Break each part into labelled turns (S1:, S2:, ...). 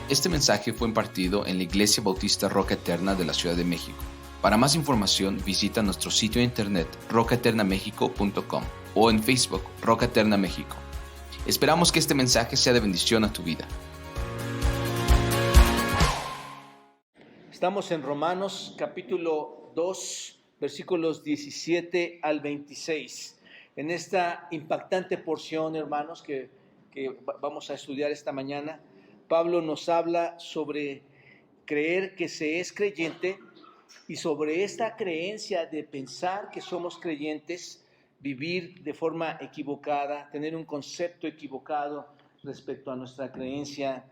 S1: Este mensaje fue impartido en la Iglesia Bautista Roca Eterna de la Ciudad de México. Para más información, visita nuestro sitio de internet rocaeternamexico.com o en Facebook Roca Eterna México. Esperamos que este mensaje sea de bendición a tu vida.
S2: Estamos en Romanos capítulo 2, versículos 17 al 26. En esta impactante porción, hermanos, que vamos a estudiar esta mañana, Pablo nos habla sobre creer que se es creyente y sobre esta creencia de pensar que somos creyentes, vivir de forma equivocada, tener un concepto equivocado respecto a nuestra creencia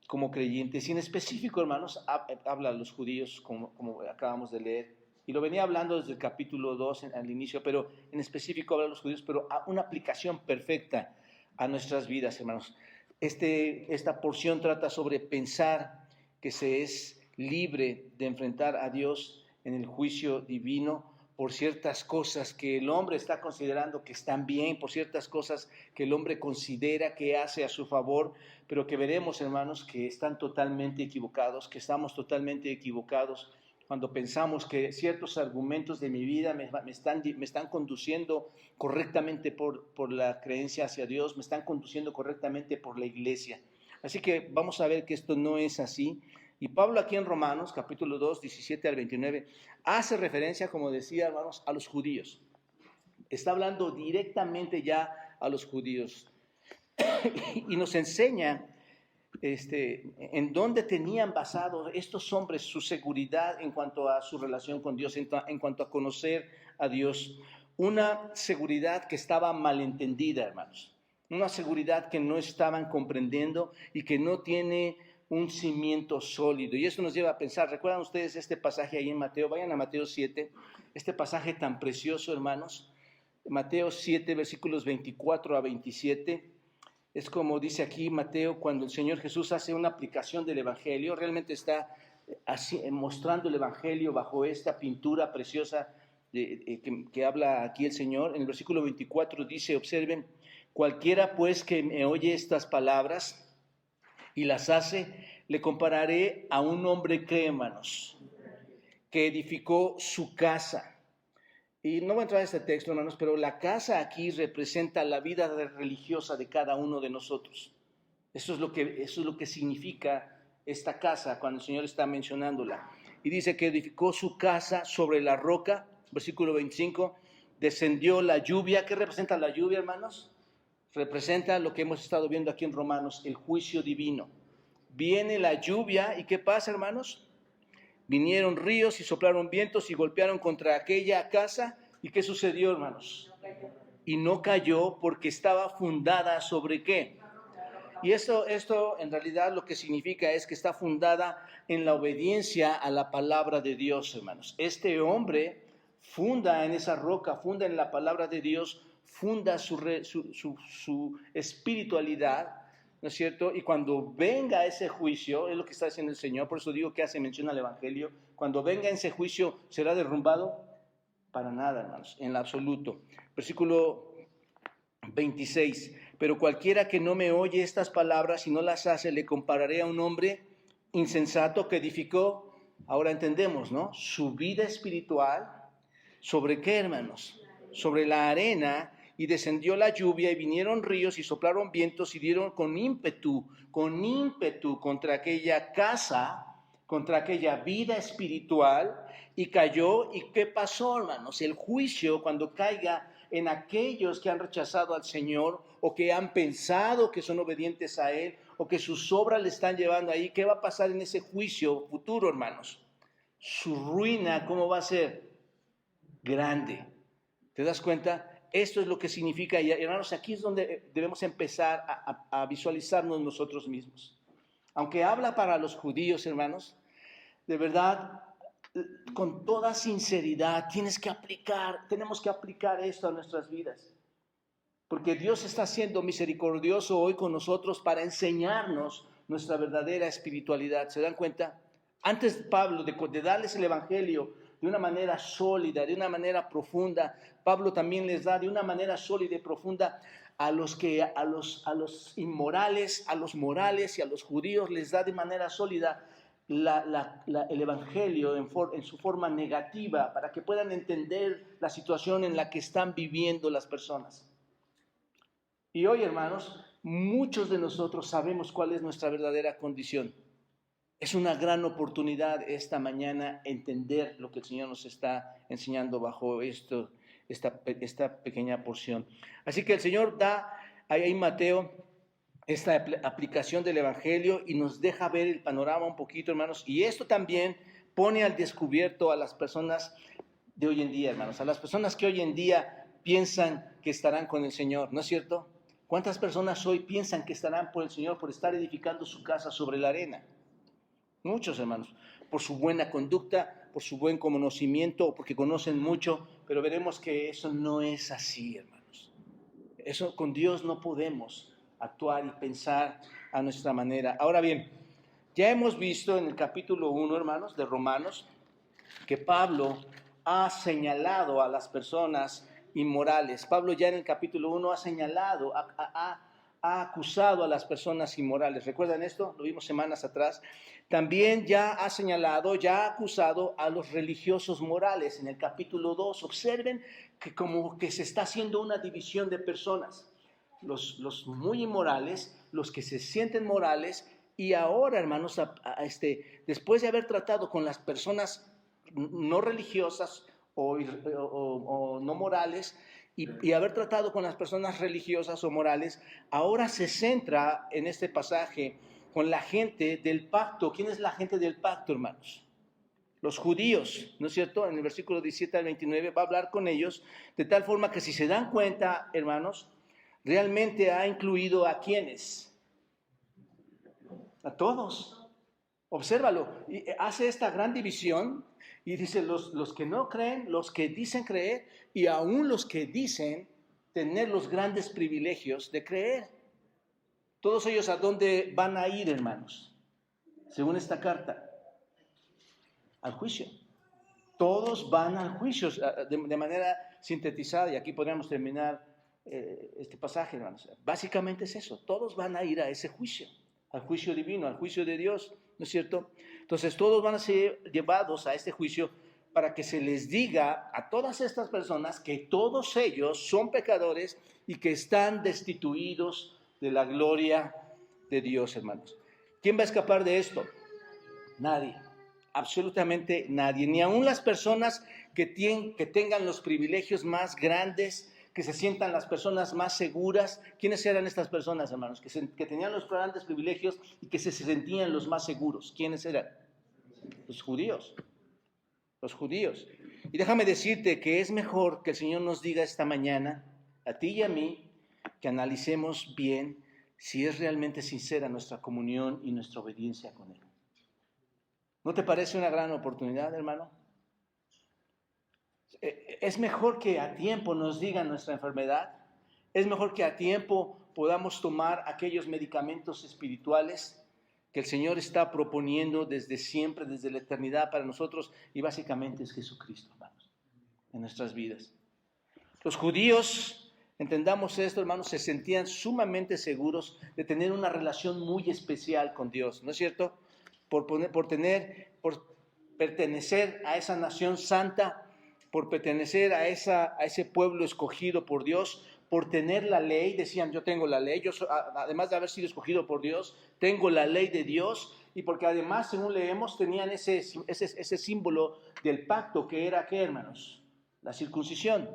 S2: como creyentes. Y en específico, hermanos, habla a los judíos, como acabamos de leer, y lo venía hablando desde el capítulo 2 al inicio, pero en específico habla a los judíos, pero a una aplicación perfecta a nuestras vidas, hermanos. Esta porción trata sobre pensar que se es libre de enfrentar a Dios en el juicio divino por ciertas cosas que el hombre está considerando que están bien, por ciertas cosas que el hombre considera que hace a su favor, pero que veremos, hermanos, que están totalmente equivocados, que estamos totalmente equivocados cuando pensamos que ciertos argumentos de mi vida me están conduciendo correctamente por la creencia hacia Dios, me están conduciendo correctamente por la iglesia. Así que vamos a ver que esto no es así. Y Pablo aquí en Romanos, capítulo 2, 17 al 29, hace referencia, como decía, hermanos, a los judíos. Está hablando directamente ya a los judíos. Y nos enseña en dónde tenían basado estos hombres su seguridad en cuanto a su relación con Dios, en cuanto a conocer a Dios. Una seguridad que estaba malentendida, hermanos. Una seguridad que no estaban comprendiendo y que no tiene un cimiento sólido. Y eso nos lleva a pensar, ¿recuerdan ustedes este pasaje ahí en Mateo? Vayan a Mateo 7, este pasaje tan precioso, hermanos. Mateo 7, versículos 24 a 27. Es como dice aquí Mateo, cuando el Señor Jesús hace una aplicación del Evangelio, realmente está así, mostrando el Evangelio bajo esta pintura preciosa que habla aquí el Señor. En el versículo 24 dice, observen, cualquiera pues que me oye estas palabras y las hace, le compararé a un hombre que, hermanos, que edificó su casa. Y no voy a entrar a este texto, hermanos, pero la casa aquí representa la vida religiosa de cada uno de nosotros. Eso es lo que significa esta casa cuando el Señor está mencionándola. Y dice que edificó su casa sobre la roca, versículo 25, descendió la lluvia. ¿Qué representa la lluvia, hermanos? Representa lo que hemos estado viendo aquí en Romanos, el juicio divino. Viene la lluvia y ¿qué pasa, hermanos? Vinieron ríos y soplaron vientos y golpearon contra aquella casa. ¿Y qué sucedió, hermanos? Y no cayó porque estaba fundada ¿sobre qué? Y esto en realidad lo que significa es que está fundada en la obediencia a la palabra de Dios, hermanos. Este hombre funda en esa roca, funda en la palabra de Dios, funda su espiritualidad, ¿no es cierto? Y cuando venga ese juicio, es lo que está diciendo el Señor, por eso digo que hace mención al Evangelio, cuando venga ese juicio, ¿será derrumbado? Para nada, hermanos, en lo absoluto. Versículo 26, pero cualquiera que no me oye estas palabras y no las hace, le compararé a un hombre insensato que edificó, ahora entendemos, ¿no? Su vida espiritual, ¿sobre qué, hermanos? Sobre la arena. Y descendió la lluvia y vinieron ríos y soplaron vientos y dieron con ímpetu contra aquella casa, contra aquella vida espiritual, y cayó. ¿Y qué pasó, hermanos? El juicio, cuando caiga en aquellos que han rechazado al Señor o que han pensado que son obedientes a Él o que sus obras le están llevando ahí, ¿qué va a pasar en ese juicio futuro, hermanos? Su ruina, ¿cómo va a ser? Grande. ¿Te das cuenta? Esto es lo que significa, y hermanos, aquí es donde debemos empezar a visualizarnos nosotros mismos. Aunque habla para los judíos, hermanos, de verdad, con toda sinceridad, tenemos que aplicar esto a nuestras vidas. Porque Dios está siendo misericordioso hoy con nosotros para enseñarnos nuestra verdadera espiritualidad. ¿Se dan cuenta? Antes Pablo de darles el Evangelio, de una manera sólida, de una manera profunda. Pablo también les da de una manera sólida y profunda a los inmorales, a los morales y a los judíos, les da de manera sólida el Evangelio en su forma negativa, para que puedan entender la situación en la que están viviendo las personas. Y hoy, hermanos, muchos de nosotros sabemos cuál es nuestra verdadera condición. Es una gran oportunidad esta mañana entender lo que el Señor nos está enseñando bajo esta pequeña porción. Así que el Señor da ahí en Mateo esta aplicación del Evangelio y nos deja ver el panorama un poquito, hermanos. Y esto también pone al descubierto a las personas de hoy en día, hermanos, a las personas que hoy en día piensan que estarán con el Señor, ¿no es cierto? ¿Cuántas personas hoy piensan que estarán por el Señor por estar edificando su casa sobre la arena? Muchos, hermanos, por su buena conducta, por su buen conocimiento, o porque conocen mucho, pero veremos que eso no es así, hermanos. Eso, con Dios no podemos actuar y pensar a nuestra manera. Ahora bien, ya hemos visto en el capítulo 1, hermanos, de Romanos, que Pablo ha señalado a las personas inmorales. Pablo ya en el capítulo 1 ha señalado, ha acusado a las personas inmorales. ¿Recuerdan esto? Lo vimos semanas atrás. También ya ha señalado, ya ha acusado a los religiosos morales. En el capítulo 2, observen que como que se está haciendo una división de personas. Los muy inmorales, los que se sienten morales, y ahora, hermanos, después de haber tratado con las personas no religiosas o no morales, y haber tratado con las personas religiosas o morales, ahora se centra en este pasaje con la gente del pacto. ¿Quién es la gente del pacto, hermanos? Los judíos, ¿no es cierto? En el versículo 17 al 29 va a hablar con ellos, de tal forma que si se dan cuenta, hermanos, realmente ha incluido ¿a quiénes? A todos. Obsérvalo. Y hace esta gran división y dice los que no creen, los que dicen creer y aún los que dicen tener los grandes privilegios de creer. Todos ellos, ¿a dónde van a ir, hermanos? Según esta carta, al juicio. Todos van al juicio, de manera sintetizada, y aquí podríamos terminar este pasaje, hermanos. Básicamente es eso, todos van a ir a ese juicio, al juicio divino, al juicio de Dios, ¿no es cierto? Entonces todos van a ser llevados a este juicio para que se les diga a todas estas personas que todos ellos son pecadores y que están destituidos de la gloria de Dios, hermanos. ¿Quién va a escapar de esto? Nadie, absolutamente nadie, ni aun las personas que tengan los privilegios más grandes, que se sientan las personas más seguras. ¿Quiénes eran estas personas, hermanos? Que tenían los grandes privilegios y que se sentían los más seguros. ¿Quiénes eran? Los judíos. Los judíos. Y déjame decirte que es mejor que el Señor nos diga esta mañana, a ti y a mí, que analicemos bien si es realmente sincera nuestra comunión y nuestra obediencia con Él. ¿No te parece una gran oportunidad, hermano? Es mejor que a tiempo nos digan nuestra enfermedad. Es mejor que a tiempo podamos tomar aquellos medicamentos espirituales que el Señor está proponiendo desde siempre, desde la eternidad para nosotros, y básicamente es Jesucristo, hermanos, en nuestras vidas. Los judíos, entendamos esto, hermanos, se sentían sumamente seguros de tener una relación muy especial con Dios, ¿no es cierto? Por pertenecer a esa nación santa, por pertenecer a ese pueblo escogido por Dios, por tener la ley. Decían, yo tengo la ley, además de haber sido escogido por Dios, tengo la ley de Dios, y porque además, según leemos, tenían ese símbolo del pacto, que era, ¿qué, hermanos? La circuncisión.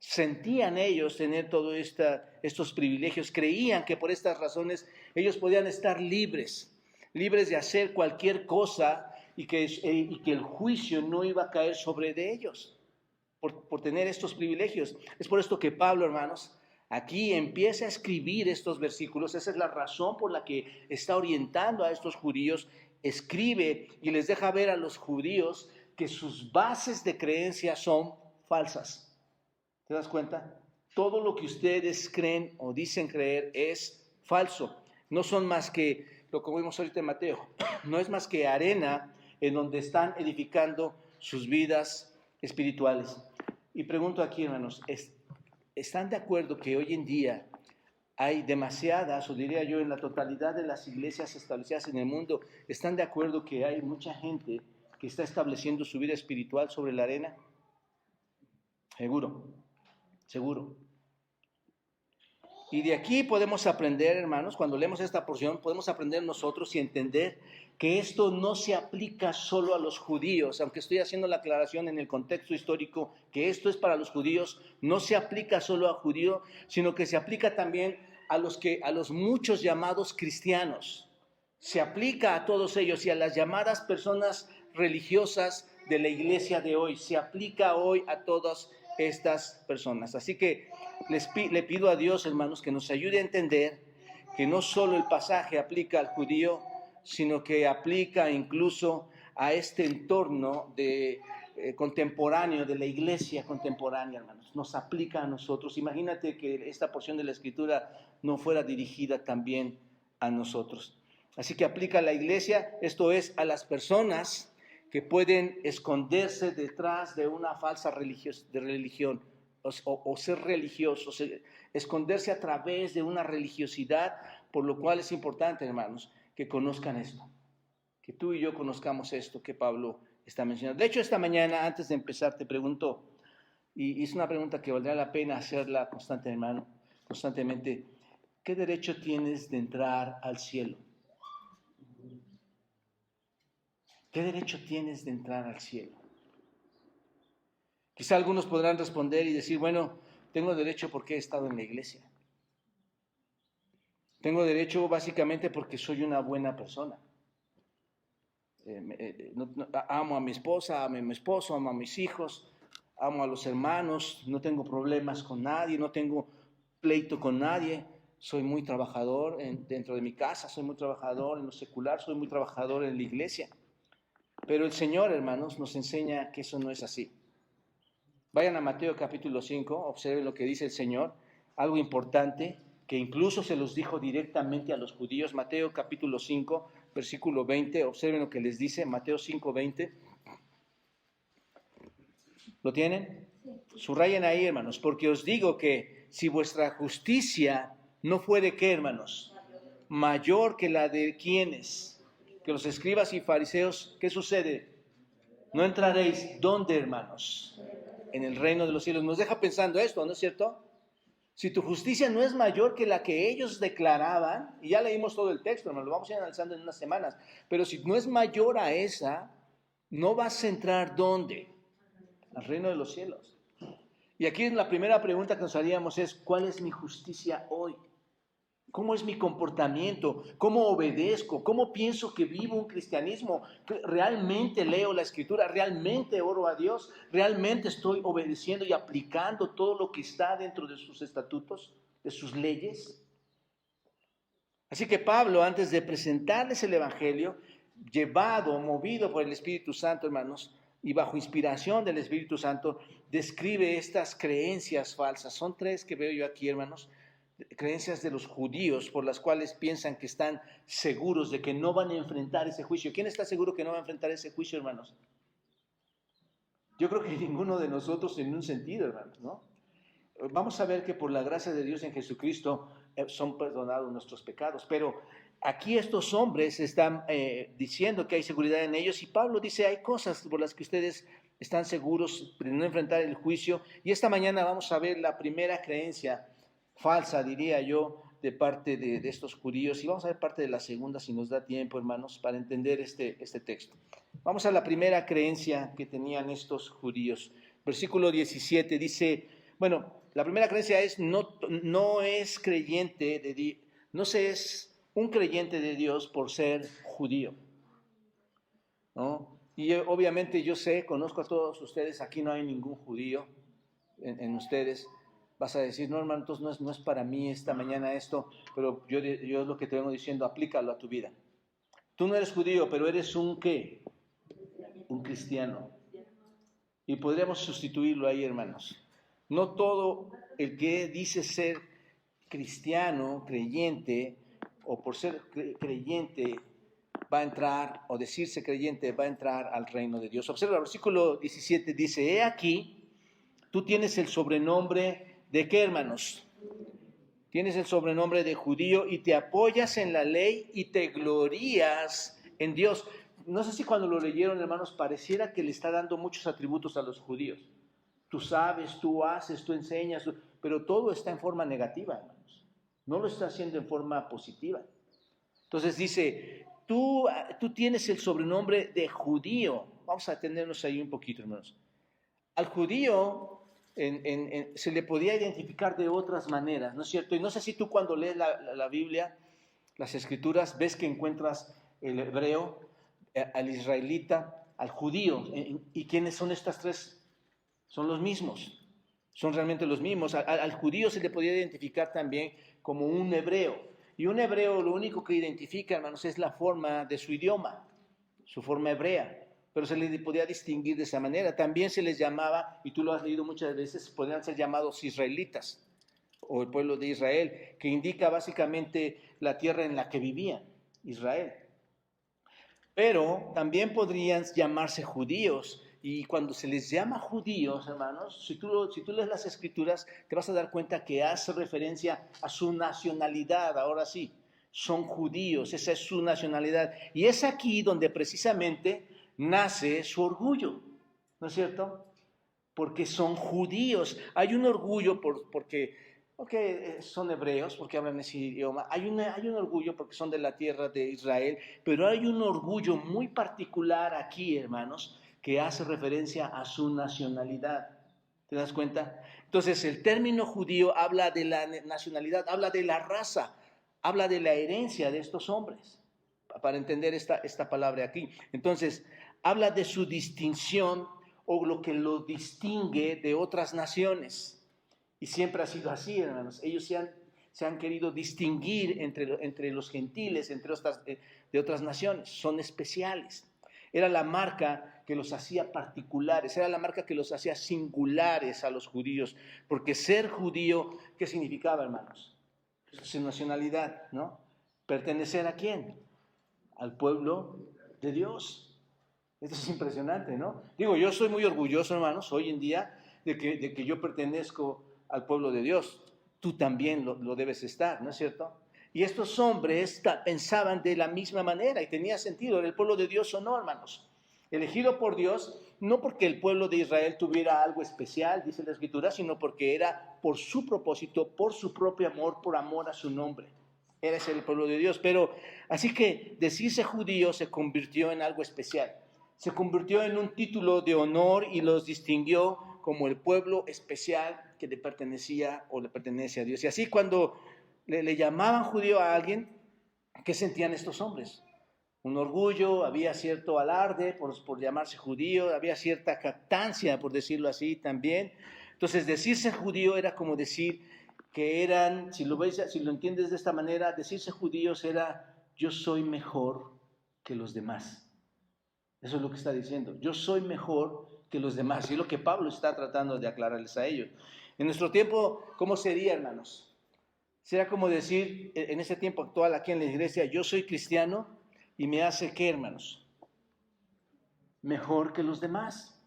S2: Sentían ellos tener todos estos privilegios, creían que por estas razones ellos podían estar libres de hacer cualquier cosa, y que el juicio no iba a caer sobre de ellos por tener estos privilegios. Es por esto que Pablo, hermanos, aquí empieza a escribir estos versículos. Esa es la razón por la que está orientando a estos judíos. Escribe y les deja ver a los judíos que sus bases de creencia son falsas. ¿Te das cuenta? Todo lo que ustedes creen o dicen creer es falso. No son más que, lo que vimos ahorita en Mateo, no es más que arena en donde están edificando sus vidas espirituales. Y pregunto aquí, hermanos, ¿están de acuerdo que hoy en día hay demasiadas, o diría yo, en la totalidad de las iglesias establecidas en el mundo, están de acuerdo que hay mucha gente que está estableciendo su vida espiritual sobre la arena? Seguro, seguro. Y de aquí podemos aprender, hermanos, cuando leemos esta porción, podemos aprender nosotros y entender que esto no se aplica solo a los judíos, aunque estoy haciendo la aclaración en el contexto histórico, que esto es para los judíos, no se aplica solo a judíos, sino que se aplica también a los muchos llamados cristianos. Se aplica a todos ellos y a las llamadas personas religiosas de la iglesia de hoy. Se aplica hoy a todas estas personas. Así que le pido a Dios, hermanos, que nos ayude a entender que no solo el pasaje aplica al judío, sino que aplica incluso a este entorno contemporáneo, de la iglesia contemporánea, hermanos. Nos aplica a nosotros. Imagínate que esta porción de la Escritura no fuera dirigida también a nosotros. Así que aplica a la iglesia, esto es, a las personas que pueden esconderse detrás de una falsa religión o ser religiosos, esconderse a través de una religiosidad, por lo cual es importante, hermanos, que conozcan esto, que tú y yo conozcamos esto que Pablo está mencionando. De hecho, esta mañana, antes de empezar, te pregunto, y es una pregunta que valdrá la pena hacerla constantemente, ¿qué derecho tienes de entrar al cielo? ¿Qué derecho tienes de entrar al cielo? Quizá algunos podrán responder y decir, bueno, tengo derecho porque he estado en la iglesia. Tengo derecho básicamente porque soy una buena persona. Amo a mi esposa, amo a mi esposo, amo a mis hijos, amo a los hermanos, no tengo problemas con nadie, no tengo pleito con nadie. Soy muy trabajador dentro de mi casa, soy muy trabajador en lo secular, soy muy trabajador en la iglesia. Pero el Señor, hermanos, nos enseña que eso no es así. Vayan a Mateo capítulo 5, observen lo que dice el Señor, algo importante que incluso se los dijo directamente a los judíos. Mateo capítulo 5, versículo 20, observen lo que les dice, Mateo 5, 20. ¿Lo tienen? Subrayen ahí, hermanos, porque os digo que si vuestra justicia no fuere, ¿qué, hermanos? Mayor que la de ¿quiénes? Que los escribas y fariseos, ¿qué sucede? No entraréis, ¿dónde, hermanos? En el reino de los cielos. Nos deja pensando esto, ¿no es cierto? Si tu justicia no es mayor que la que ellos declaraban, y ya leímos todo el texto, nos lo vamos a ir analizando en unas semanas, pero si no es mayor a esa, no vas a entrar, ¿dónde? Al reino de los cielos. Y aquí la primera pregunta que nos haríamos es, ¿cuál es mi justicia hoy? ¿Cómo es mi comportamiento? ¿Cómo obedezco? ¿Cómo pienso que vivo un cristianismo? ¿Realmente leo la Escritura? ¿Realmente oro a Dios? ¿Realmente estoy obedeciendo y aplicando todo lo que está dentro de sus estatutos, de sus leyes? Así que Pablo, antes de presentarles el Evangelio, movido por el Espíritu Santo, hermanos, y bajo inspiración del Espíritu Santo, describe estas creencias falsas. Son tres que veo yo aquí, hermanos. Creencias de los judíos por las cuales piensan que están seguros de que no van a enfrentar ese juicio. ¿Quién está seguro que no va a enfrentar ese juicio, hermanos? Yo creo que ninguno de nosotros en un sentido, hermanos, ¿no? Vamos a ver que por la gracia de Dios en Jesucristo son perdonados nuestros pecados, pero aquí estos hombres están diciendo que hay seguridad en ellos y Pablo dice hay cosas por las que ustedes están seguros de no enfrentar el juicio y esta mañana vamos a ver la primera creencia falsa, diría yo, de parte de estos judíos. Y vamos a ver parte de la segunda, si nos da tiempo, hermanos, para entender este texto. Vamos a la primera creencia que tenían estos judíos. Versículo 17 dice, bueno, la primera creencia es, no es creyente de Dios, no se es un creyente de Dios por ser judío, ¿no? Y obviamente yo conozco a todos ustedes, aquí no hay ningún judío en ustedes. Vas a decir, no, hermano, entonces no es para mí esta mañana esto, pero yo es lo que te vengo diciendo, aplícalo a tu vida. Tú no eres judío, pero eres un ¿qué? Un cristiano. Y podríamos sustituirlo ahí, hermanos. No todo el que dice ser cristiano, creyente, o por ser creyente, va a entrar, o decirse creyente va a entrar al reino de Dios. Observa, el versículo 17 dice, he aquí, tú tienes el sobrenombre de ¿qué, hermanos? Tienes el sobrenombre de judío y te apoyas en la ley y te glorías en Dios. No sé si cuando lo leyeron, hermanos, pareciera que le está dando muchos atributos a los judíos. Tú sabes, tú haces, tú enseñas, pero todo está en forma negativa, hermanos. No lo está haciendo en forma positiva. Entonces dice, tú tienes el sobrenombre de judío. Vamos a atendernos ahí un poquito, hermanos. Al judío se le podía identificar de otras maneras, ¿no es cierto? Y no sé si tú cuando lees la Biblia, las Escrituras, ves que encuentras el hebreo, al israelita, al judío. ¿Y quiénes son estas tres? Son los mismos, son realmente los mismos. Al judío se le podía identificar también como un hebreo. Y un hebreo lo único que identifica, hermanos, es la forma de su idioma, su forma hebrea. Pero se les podía distinguir de esa manera. También se les llamaba, y tú lo has leído muchas veces, podrían ser llamados israelitas, o el pueblo de Israel, que indica básicamente la tierra en la que vivían, Israel. Pero también podrían llamarse judíos, y cuando se les llama judíos, hermanos, si tú lees las Escrituras, te vas a dar cuenta que hace referencia a su nacionalidad, ahora sí, son judíos, esa es su nacionalidad. Y es aquí donde precisamente nace su orgullo, ¿no es cierto? Porque son judíos. Hay un orgullo porque son hebreos, porque hablan ese idioma. Hay un orgullo porque son de la tierra de Israel, pero hay un orgullo muy particular aquí, hermanos, que hace referencia a su nacionalidad. ¿Te das cuenta? Entonces, el término judío habla de la nacionalidad, habla de la raza, habla de la herencia de estos hombres, para entender esta palabra aquí. Entonces, habla de su distinción o lo que lo distingue de otras naciones. Y siempre ha sido así, hermanos. Ellos se han querido distinguir entre los gentiles, de otras naciones. Son especiales. Era la marca que los hacía particulares, era la marca que los hacía singulares a los judíos. Porque ser judío, ¿qué significaba, hermanos? Su nacionalidad, ¿no? ¿Pertenecer a quién? Al pueblo de Dios. Esto es impresionante, ¿no? Digo, yo soy muy orgulloso, hermanos, hoy en día, de que yo pertenezco al pueblo de Dios. Tú también lo debes estar, ¿no es cierto? Y estos hombres pensaban de la misma manera y tenía sentido, ¿era el pueblo de Dios o no, hermanos? Elegido por Dios, no porque el pueblo de Israel tuviera algo especial, dice la Escritura, sino porque era por su propósito, por su propio amor, por amor a su nombre. Era ese el pueblo de Dios. Pero así que decirse judío se convirtió en algo especial. Se convirtió en un título de honor y los distinguió como el pueblo especial que le pertenecía o le pertenece a Dios. Y así cuando le llamaban judío a alguien, ¿qué sentían estos hombres? Un orgullo, había cierto alarde por llamarse judío, había cierta jactancia, por decirlo así, también. Entonces, decirse judío era como decir que eran, si lo entiendes de esta manera, decirse judíos era, yo soy mejor que los demás. Eso es lo que está diciendo, yo soy mejor que los demás. Y es lo que Pablo está tratando de aclararles a ellos. En nuestro tiempo, ¿cómo sería, hermanos? Será como decir, en ese tiempo actual aquí en la iglesia, yo soy cristiano y me hace, ¿qué, hermanos? Mejor que los demás.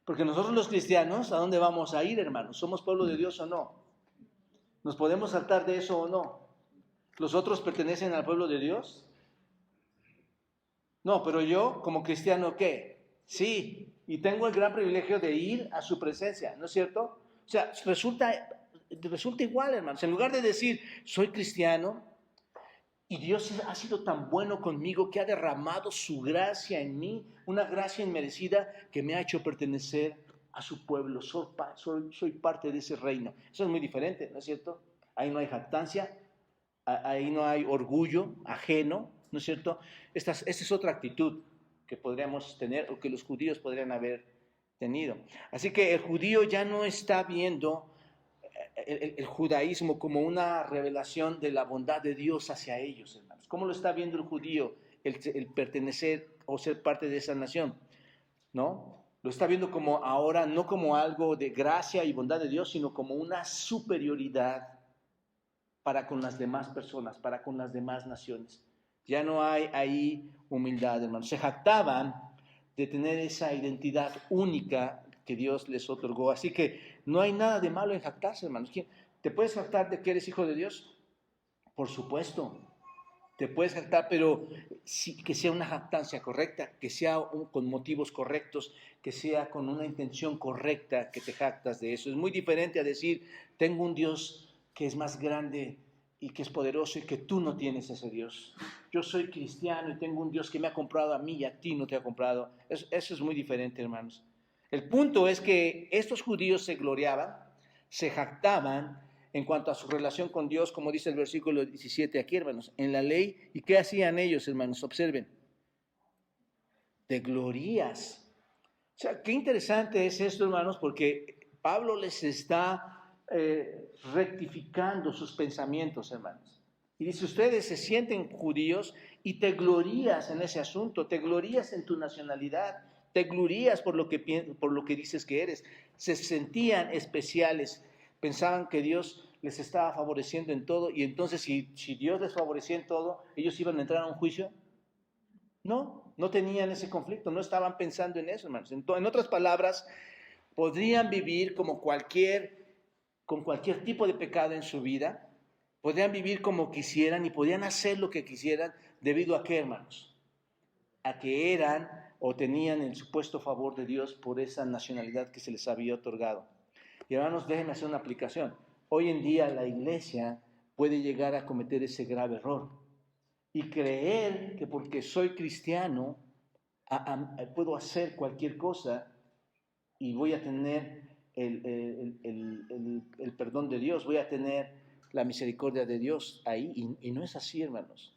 S2: Porque nosotros los cristianos, ¿a dónde vamos a ir, hermanos? ¿Somos pueblo de Dios o no? ¿Nos podemos saltar de eso o no? ¿Los otros pertenecen al pueblo de Dios? No, pero yo, como cristiano, ¿qué? Sí, y tengo el gran privilegio de ir a su presencia, ¿no es cierto? O sea, resulta igual, hermanos. En lugar de decir, soy cristiano, y Dios ha sido tan bueno conmigo que ha derramado su gracia en mí, una gracia inmerecida que me ha hecho pertenecer a su pueblo. Soy parte de ese reino. Eso es muy diferente, ¿no es cierto? Ahí no hay jactancia, ahí no hay orgullo ajeno, ¿no es cierto? Esta es otra actitud que podríamos tener o que los judíos podrían haber tenido. Así que el judío ya no está viendo el judaísmo como una revelación de la bondad de Dios hacia ellos, hermanos. ¿Cómo lo está viendo el judío el pertenecer o ser parte de esa nación? ¿No? Lo está viendo como ahora, no como algo de gracia y bondad de Dios, sino como una superioridad para con las demás personas, para con las demás naciones. Ya no hay ahí humildad, hermanos. Se jactaban de tener esa identidad única que Dios les otorgó. Así que no hay nada de malo en jactarse, hermanos. ¿Te puedes jactar de que eres hijo de Dios? Por supuesto. Te puedes jactar, pero sí, que sea una jactancia correcta, que sea con motivos correctos, que sea con una intención correcta que te jactas de eso. Es muy diferente a decir, tengo un Dios que es más grande y que es poderoso y que tú no tienes ese Dios. Yo soy cristiano y tengo un Dios que me ha comprado a mí y a ti no te ha comprado. Eso es muy diferente, hermanos. El punto es que estos judíos se gloriaban, se jactaban en cuanto a su relación con Dios, como dice el versículo 17 aquí, hermanos, en la ley. ¿Y qué hacían ellos, hermanos? Observen. Te glorías. O sea, qué interesante es esto, hermanos, porque Pablo les está rectificando sus pensamientos, hermanos. Y dice, ustedes se sienten judíos y te glorías en ese asunto, te glorías en tu nacionalidad, te glorías por lo que dices que eres. Se sentían especiales, pensaban que Dios les estaba favoreciendo en todo, y entonces si Dios les favorecía en todo, ¿ellos iban a entrar a un juicio? No tenían ese conflicto, no estaban pensando en eso, hermanos. En otras palabras, podrían vivir con cualquier tipo de pecado en su vida, podrían vivir como quisieran y podían hacer lo que quisieran, debido a qué, hermanos, a que eran o tenían el supuesto favor de Dios por esa nacionalidad que se les había otorgado. Y hermanos, déjenme hacer una aplicación. Hoy en día la iglesia puede llegar a cometer ese grave error y creer que porque soy cristiano puedo hacer cualquier cosa y voy a tener el perdón de Dios, voy a tener la misericordia de Dios ahí, y no es así, hermanos.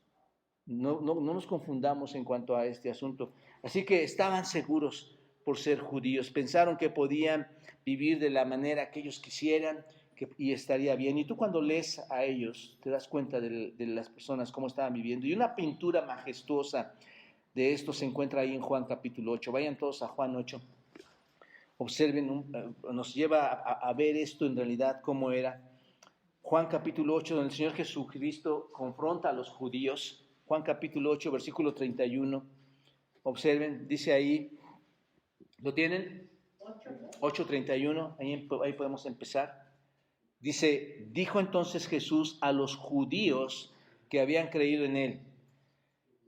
S2: No nos confundamos en cuanto a este asunto. Así que estaban seguros por ser judíos, pensaron que podían vivir de la manera que ellos quisieran y estaría bien. Y tú cuando lees a ellos te das cuenta de las personas cómo estaban viviendo. Y una pintura majestuosa de esto se encuentra ahí en Juan capítulo 8. Vayan todos a Juan 8. Observen, nos lleva a ver esto en realidad cómo era. Juan capítulo 8, donde el Señor Jesucristo confronta a los judíos. Juan capítulo 8, versículo 31. Observen, dice ahí, ¿lo tienen? 8:31, ahí podemos empezar. Dice, dijo entonces Jesús a los judíos que habían creído en él,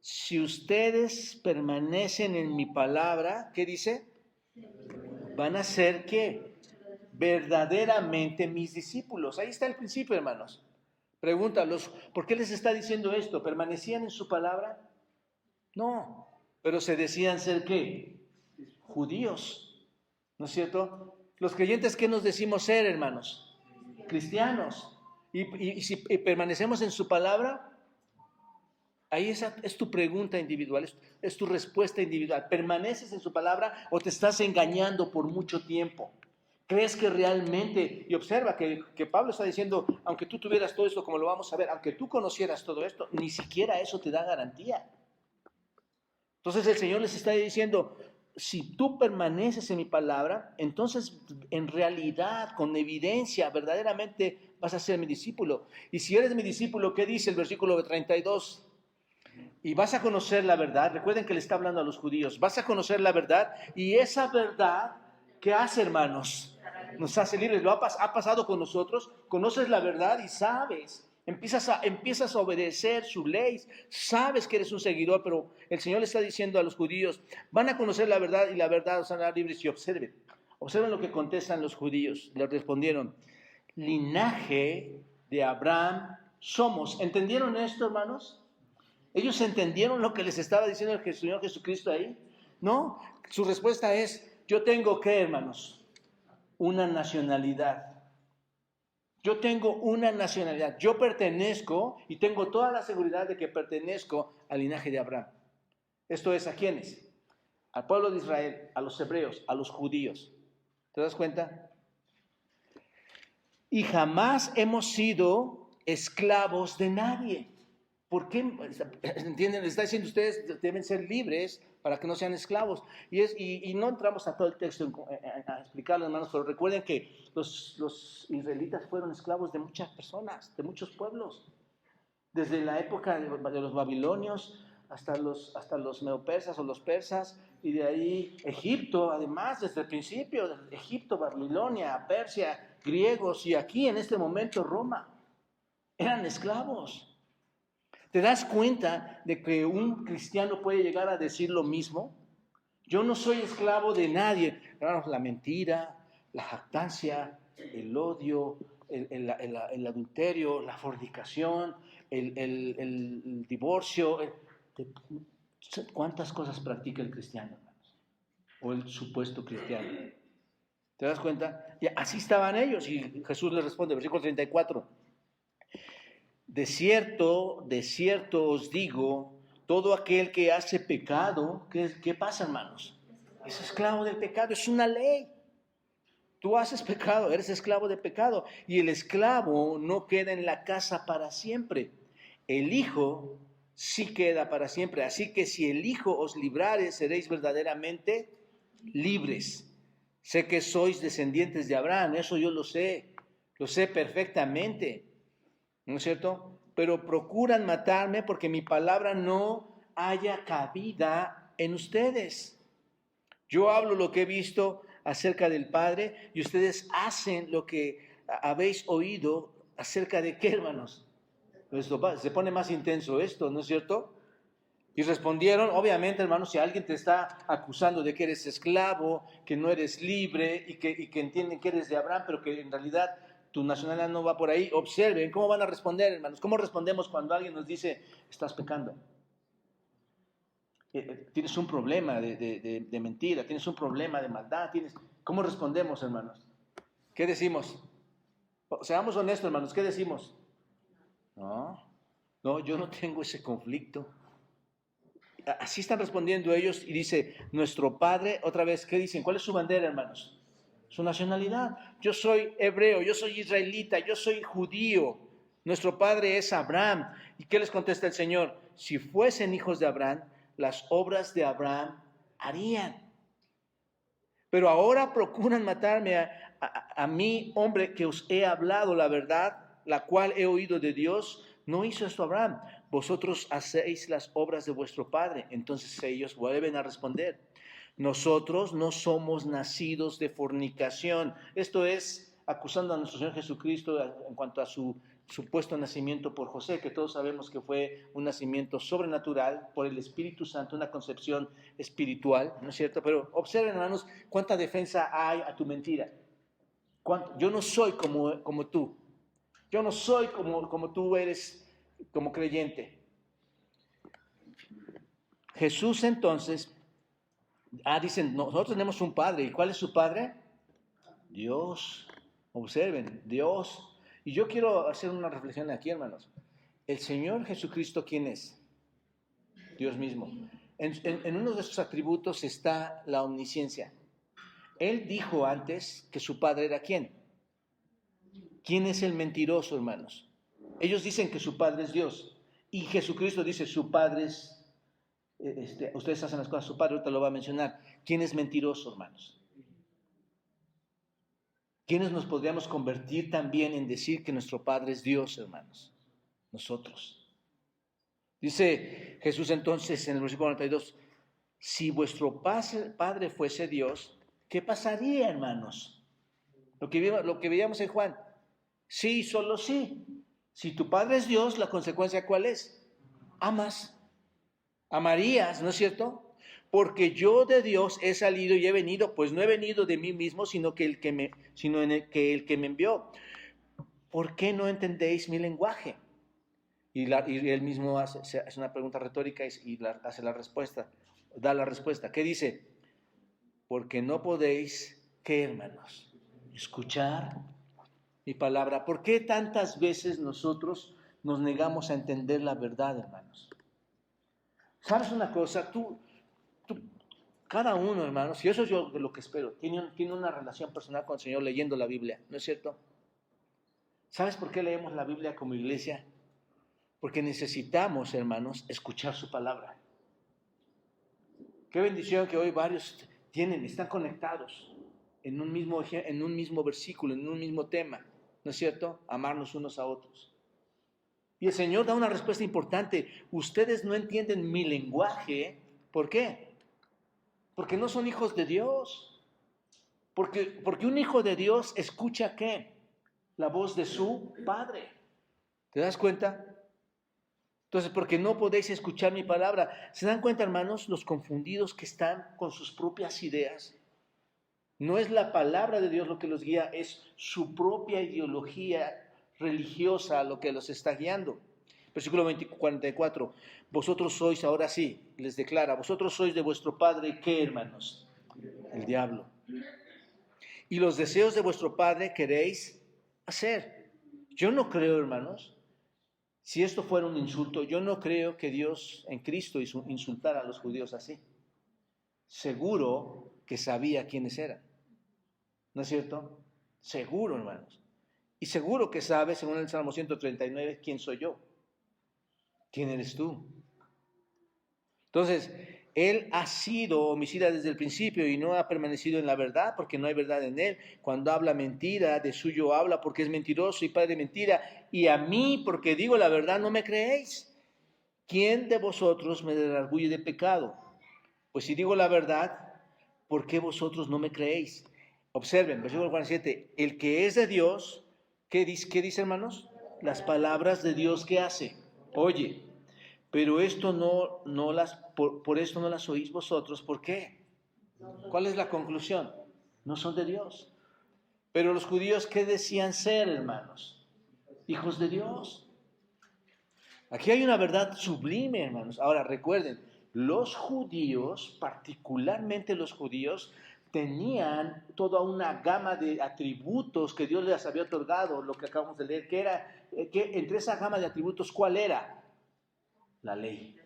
S2: si ustedes permanecen en mi palabra, ¿qué dice? Van a ser, ¿qué? Verdaderamente mis discípulos. Ahí está el principio, hermanos. Pregúntalos, ¿por qué les está diciendo esto? ¿Permanecían en su palabra? No, pero se decían ser, ¿qué? Judíos, ¿no es cierto? Los creyentes, ¿qué nos decimos ser, hermanos? Cristianos. Y si permanecemos en su palabra, ahí es tu pregunta individual, es tu respuesta individual. ¿Permaneces en su palabra o te estás engañando por mucho tiempo? ¿Crees que realmente, y observa que Pablo está diciendo, aunque tú tuvieras todo esto, como lo vamos a ver, aunque tú conocieras todo esto, ni siquiera eso te da garantía? Entonces el Señor les está diciendo, si tú permaneces en mi palabra, entonces en realidad, con evidencia, verdaderamente vas a ser mi discípulo. Y si eres mi discípulo, ¿qué dice el versículo 32? Y vas a conocer la verdad. Recuerden que le está hablando a los judíos. Vas a conocer la verdad, y esa verdad, ¿qué hace, hermanos? Nos hace libres. Ha pasado con nosotros. Conoces la verdad y sabes. Empiezas a obedecer su ley. Sabes que eres un seguidor, pero el Señor le está diciendo a los judíos, van a conocer la verdad y la verdad os hará libres. Y observen lo que contestan los judíos. Le respondieron, linaje de Abraham somos. ¿Entendieron esto, hermanos? ¿Ellos entendieron lo que les estaba diciendo el Señor Jesucristo ahí? No, su respuesta es, yo tengo ¿qué, hermanos? Una nacionalidad. Yo tengo una nacionalidad. Yo pertenezco y tengo toda la seguridad de que pertenezco al linaje de Abraham. Esto es, ¿a quiénes? Al pueblo de Israel, a los hebreos, a los judíos. ¿Te das cuenta? Y jamás hemos sido esclavos de nadie. ¿Por qué? ¿Entienden? Les está diciendo, ustedes deben ser libres para que no sean esclavos. Y no entramos a todo el texto a explicarlo, hermanos, pero recuerden que los israelitas fueron esclavos de muchas personas, de muchos pueblos. desde la época de los babilonios hasta los meopersas o los persas, y de ahí Egipto, además, desde el principio, Egipto, Babilonia, Persia, griegos, y aquí en este momento Roma, eran esclavos. ¿Te das cuenta de que un cristiano puede llegar a decir lo mismo? Yo no soy esclavo de nadie. Claro, la mentira, la jactancia, el odio, el adulterio, la fornicación, el divorcio. ¿Cuántas cosas practica el cristiano, hermanos? O el supuesto cristiano. ¿Te das cuenta? Y así estaban ellos. Y Jesús les responde, versículo 34. De cierto os digo, todo aquel que hace pecado, ¿qué pasa, hermanos? Es esclavo del pecado, es una ley. Tú haces pecado, eres esclavo de pecado. Y el esclavo no queda en la casa para siempre. El Hijo sí queda para siempre. Así que si el Hijo os librare, seréis verdaderamente libres. Sé que sois descendientes de Abraham, eso yo lo sé perfectamente. ¿No es cierto? Pero procuran matarme porque mi palabra no haya cabida en ustedes. Yo hablo lo que he visto acerca del Padre y ustedes hacen lo que habéis oído acerca de qué, hermanos. Pues se pone más intenso esto, ¿no es cierto? Y respondieron, obviamente, hermanos, si alguien te está acusando de que eres esclavo, que no eres libre y que entienden que eres de Abraham, pero que en realidad tu nacionalidad no va por ahí, observen cómo van a responder, hermanos. ¿Cómo respondemos cuando alguien nos dice, estás pecando? Tienes un problema de mentira, tienes un problema de maldad. ¿Cómo respondemos, hermanos? ¿Qué decimos? Seamos honestos, hermanos, ¿qué decimos? No, yo no tengo ese conflicto. Así están respondiendo ellos y dice, nuestro Padre, otra vez, ¿qué dicen? ¿Cuál es su bandera, hermanos? Su nacionalidad. Yo soy hebreo, yo soy israelita, yo soy judío. Nuestro padre es Abraham. ¿Y qué les contesta el Señor? Si fuesen hijos de Abraham, las obras de Abraham harían. Pero ahora procuran matarme a mí, hombre, que os he hablado la verdad, la cual he oído de Dios. No hizo esto Abraham. Vosotros hacéis las obras de vuestro padre. Entonces ellos vuelven a responder. Nosotros no somos nacidos de fornicación. Esto es acusando a nuestro Señor Jesucristo en cuanto a su supuesto nacimiento por José, que todos sabemos que fue un nacimiento sobrenatural por el Espíritu Santo, una concepción espiritual, ¿no es cierto? Pero observen, hermanos, cuánta defensa hay a tu mentira. Yo no soy como tú. Yo no soy como tú eres como creyente. Jesús entonces... dicen, nosotros tenemos un Padre. ¿Y cuál es su Padre? Dios. Observen, Dios. Y yo quiero hacer una reflexión aquí, hermanos. ¿El Señor Jesucristo quién es? Dios mismo. En uno de sus atributos está la omnisciencia. Él dijo antes que su Padre era ¿quién? ¿Quién es el mentiroso, hermanos? Ellos dicen que su Padre es Dios. Y Jesucristo dice, su Padre es... ustedes hacen las cosas, su Padre ahorita lo va a mencionar. ¿Quién es mentiroso, hermanos? ¿Quiénes nos podríamos convertir también en decir que nuestro Padre es Dios, hermanos? Nosotros. Dice Jesús entonces en el versículo 42, si vuestro Padre fuese Dios, ¿qué pasaría, hermanos? Lo que veíamos en Juan. Sí, solo sí. Si tu Padre es Dios, ¿la consecuencia cuál es? Amas. Amarías, ¿no es cierto? Porque yo de Dios he salido y he venido, pues no he venido de mí mismo, sino que el que me envió. ¿Por qué no entendéis mi lenguaje? Y él mismo hace una pregunta retórica y hace la respuesta, da la respuesta. ¿Qué dice? Porque no podéis, ¿qué, hermanos? Escuchar mi palabra. ¿Por qué tantas veces nosotros nos negamos a entender la verdad, hermanos? ¿Sabes una cosa? Cada uno, hermanos, y eso es yo lo que espero, tiene una relación personal con el Señor leyendo la Biblia, ¿no es cierto? ¿Sabes por qué leemos la Biblia como iglesia? Porque necesitamos, hermanos, escuchar su palabra. Qué bendición que hoy varios están conectados en un mismo versículo, en un mismo tema, ¿no es cierto? Amarnos unos a otros. Y el Señor da una respuesta importante. Ustedes no entienden mi lenguaje. ¿Por qué? Porque no son hijos de Dios. Porque un hijo de Dios escucha ¿qué? La voz de su Padre. ¿Te das cuenta? Entonces, porque no podéis escuchar mi palabra. ¿Se dan cuenta, hermanos, los confundidos que están con sus propias ideas? No es la palabra de Dios lo que los guía, es su propia ideología religiosa lo que los está guiando. Versículo 44. Vosotros sois, ahora sí, les declara, vosotros sois de vuestro padre, ¿qué, hermanos? El diablo. Y los deseos de vuestro padre queréis hacer. Yo no creo, hermanos, si esto fuera un insulto, yo no creo que Dios en Cristo insultara a los judíos así. Seguro que sabía quiénes eran. ¿No es cierto? Seguro, hermanos. Y seguro que sabe, según el Salmo 139, quién soy yo. ¿Quién eres tú? Entonces, él ha sido homicida desde el principio y no ha permanecido en la verdad porque no hay verdad en él. Cuando habla mentira, de suyo habla porque es mentiroso y padre de mentira. Y a mí, porque digo la verdad, no me creéis. ¿Quién de vosotros me redarguye de pecado? Pues si digo la verdad, ¿por qué vosotros no me creéis? Observen, versículo 47, el que es de Dios, ¿qué dice, hermanos? Las palabras de Dios que hace. Oye, pero esto por esto no las oís vosotros. ¿Por qué? ¿Cuál es la conclusión? No son de Dios. Pero los judíos, ¿qué decían ser, hermanos? Hijos de Dios. Aquí hay una verdad sublime, hermanos. Ahora, recuerden, los judíos, particularmente los judíos, tenían toda una gama de atributos que Dios les había otorgado, lo que acabamos de leer, que entre esa gama de atributos, ¿cuál era? La ley.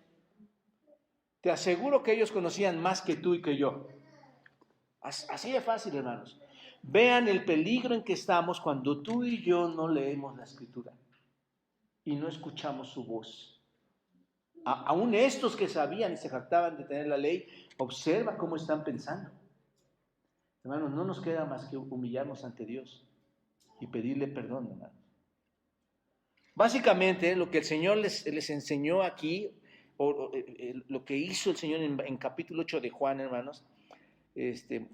S2: Te aseguro que ellos conocían más que tú y que yo. Así de fácil, hermanos. Vean el peligro en que estamos cuando tú y yo no leemos la Escritura y no escuchamos su voz. Aún estos que sabían y se jactaban de tener la ley, observa cómo están pensando. Hermanos, no nos queda más que humillarnos ante Dios y pedirle perdón, hermanos. Básicamente, lo que el Señor les enseñó aquí, lo que hizo el Señor en capítulo 8 de Juan, hermanos,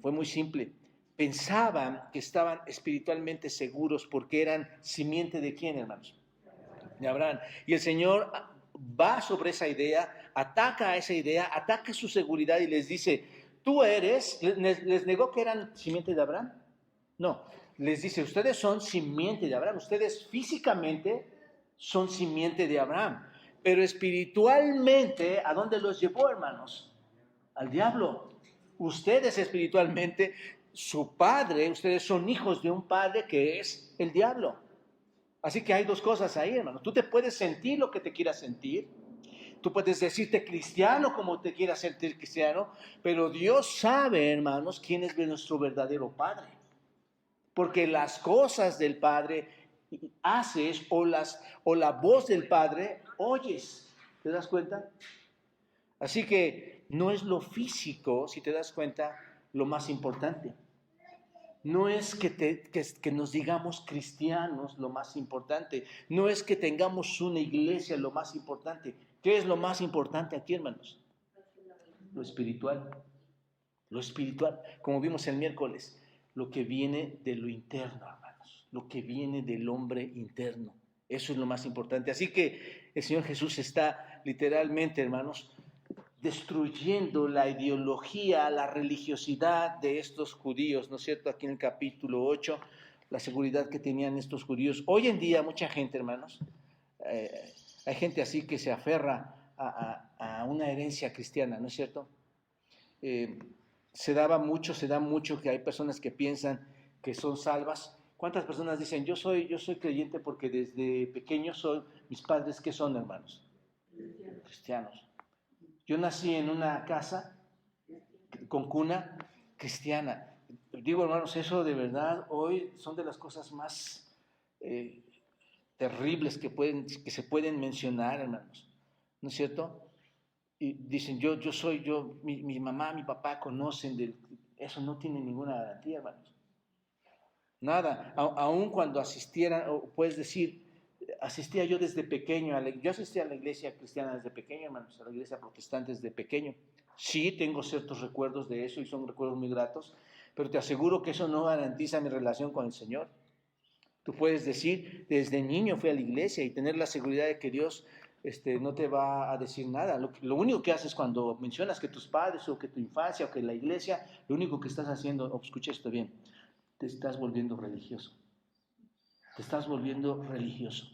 S2: fue muy simple. Pensaban que estaban espiritualmente seguros porque eran simiente de ¿quién, hermanos? De Abraham. Y el Señor va sobre esa idea, ataca a esa idea, ataca su seguridad y les dice, tú eres, les negó que eran simiente de Abraham. No, les dice, ustedes son simiente de Abraham, ustedes físicamente son simiente de Abraham, pero espiritualmente, ¿a dónde los llevó, hermanos? Al diablo. Ustedes espiritualmente, su padre, ustedes son hijos de un padre que es el diablo. Así que hay dos cosas ahí, hermanos. Tú te puedes sentir lo que te quieras sentir. Tú puedes decirte cristiano como te quieras sentir cristiano, pero Dios sabe, hermanos, quién es nuestro verdadero Padre. Porque las cosas del Padre haces o la voz del Padre oyes. ¿Te das cuenta? Así que no es lo físico, si te das cuenta, lo más importante. No es que nos digamos cristianos lo más importante. No es que tengamos una iglesia lo más importante. ¿Qué es lo más importante aquí, hermanos? Lo espiritual. Lo espiritual, como vimos el miércoles, lo que viene de lo interno, hermanos. Lo que viene del hombre interno. Eso es lo más importante. Así que el Señor Jesús está literalmente, hermanos, destruyendo la ideología, la religiosidad de estos judíos, ¿no es cierto? Aquí en el capítulo 8, la seguridad que tenían estos judíos. Hoy en día mucha gente, hermanos, hay gente así que se aferra a una herencia cristiana, ¿no es cierto? Se da mucho que hay personas que piensan que son salvas. ¿Cuántas personas dicen, yo soy creyente porque desde pequeño mis padres, ¿qué son, hermanos? Cristianos. Yo nací en una casa con cuna cristiana. Digo, hermanos, eso de verdad hoy son de las cosas más terribles que se pueden mencionar, hermanos. ¿No es cierto? Y dicen, mi mamá, mi papá conocen eso no tiene ninguna garantía, hermanos. Nada. Aun cuando asistieran, o puedes decir, asistía yo desde pequeño, yo asistía a la iglesia cristiana desde pequeño, hermanos, a la iglesia protestante desde pequeño. Sí, tengo ciertos recuerdos de eso y son recuerdos muy gratos, pero te aseguro que eso no garantiza mi relación con el Señor. Tú puedes decir, desde niño fui a la iglesia y tener la seguridad de que Dios no te va a decir nada. Lo único que haces cuando mencionas que tus padres o que tu infancia o que la iglesia, lo único que estás haciendo, escucha esto bien, te estás volviendo religioso. Te estás volviendo religioso.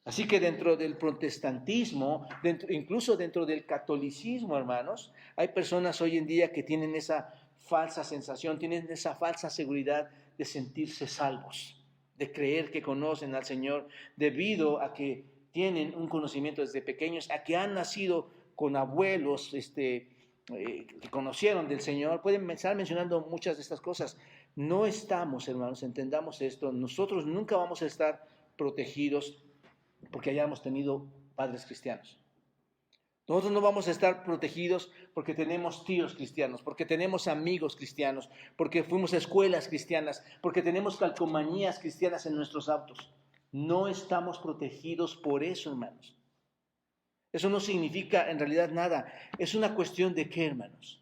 S2: Así que dentro del protestantismo, incluso dentro del catolicismo, hermanos, hay personas hoy en día que tienen esa falsa sensación, tienen esa falsa seguridad de sentirse salvos, de creer que conocen al Señor, debido a que tienen un conocimiento desde pequeños, a que han nacido con abuelos que conocieron del Señor. Pueden estar mencionando muchas de estas cosas. No estamos, hermanos, entendamos esto, nosotros nunca vamos a estar protegidos porque hayamos tenido padres cristianos. Nosotros no vamos a estar protegidos porque tenemos tíos cristianos, porque tenemos amigos cristianos, porque fuimos a escuelas cristianas, porque tenemos calcomanías cristianas en nuestros autos. No estamos protegidos por eso, hermanos. Eso no significa en realidad nada. Es una cuestión de qué, hermanos.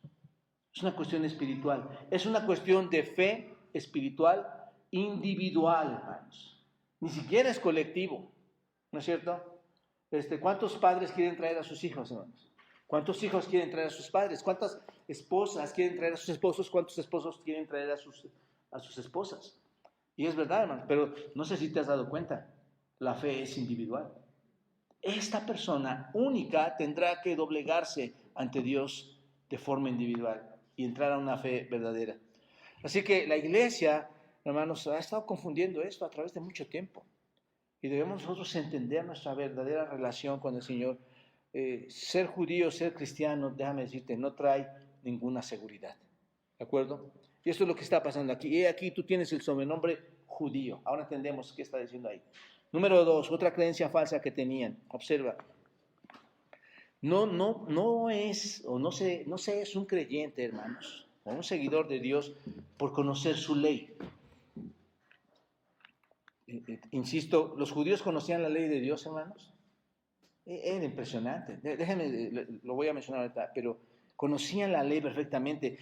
S2: Es una cuestión espiritual. Es una cuestión de fe espiritual individual, hermanos. Ni siquiera es colectivo. ¿No es cierto? ¿Cuántos padres quieren traer a sus hijos, hermanos? ¿Cuántos hijos quieren traer a sus padres? ¿Cuántas esposas quieren traer a sus esposos? ¿Cuántos esposos quieren traer a sus esposas? Y es verdad, hermanos, pero no sé si te has dado cuenta, la fe es individual. Esta persona única tendrá que doblegarse ante Dios de forma individual y entrar a una fe verdadera. Así que la iglesia, hermanos, ha estado confundiendo esto a través de mucho tiempo. Y debemos nosotros entender nuestra verdadera relación con el Señor. Ser judío, ser cristiano, déjame decirte, no trae ninguna seguridad. ¿De acuerdo? Y esto es lo que está pasando aquí. Y aquí tú tienes el sobrenombre judío. Ahora entendemos qué está diciendo ahí. Número 2, otra creencia falsa que tenían. Observa. No es un creyente, hermanos, o un seguidor de Dios por conocer su ley. Insisto, ¿los judíos conocían la ley de Dios, hermanos? Era impresionante. Déjenme, lo voy a mencionar ahorita, pero conocían la ley perfectamente.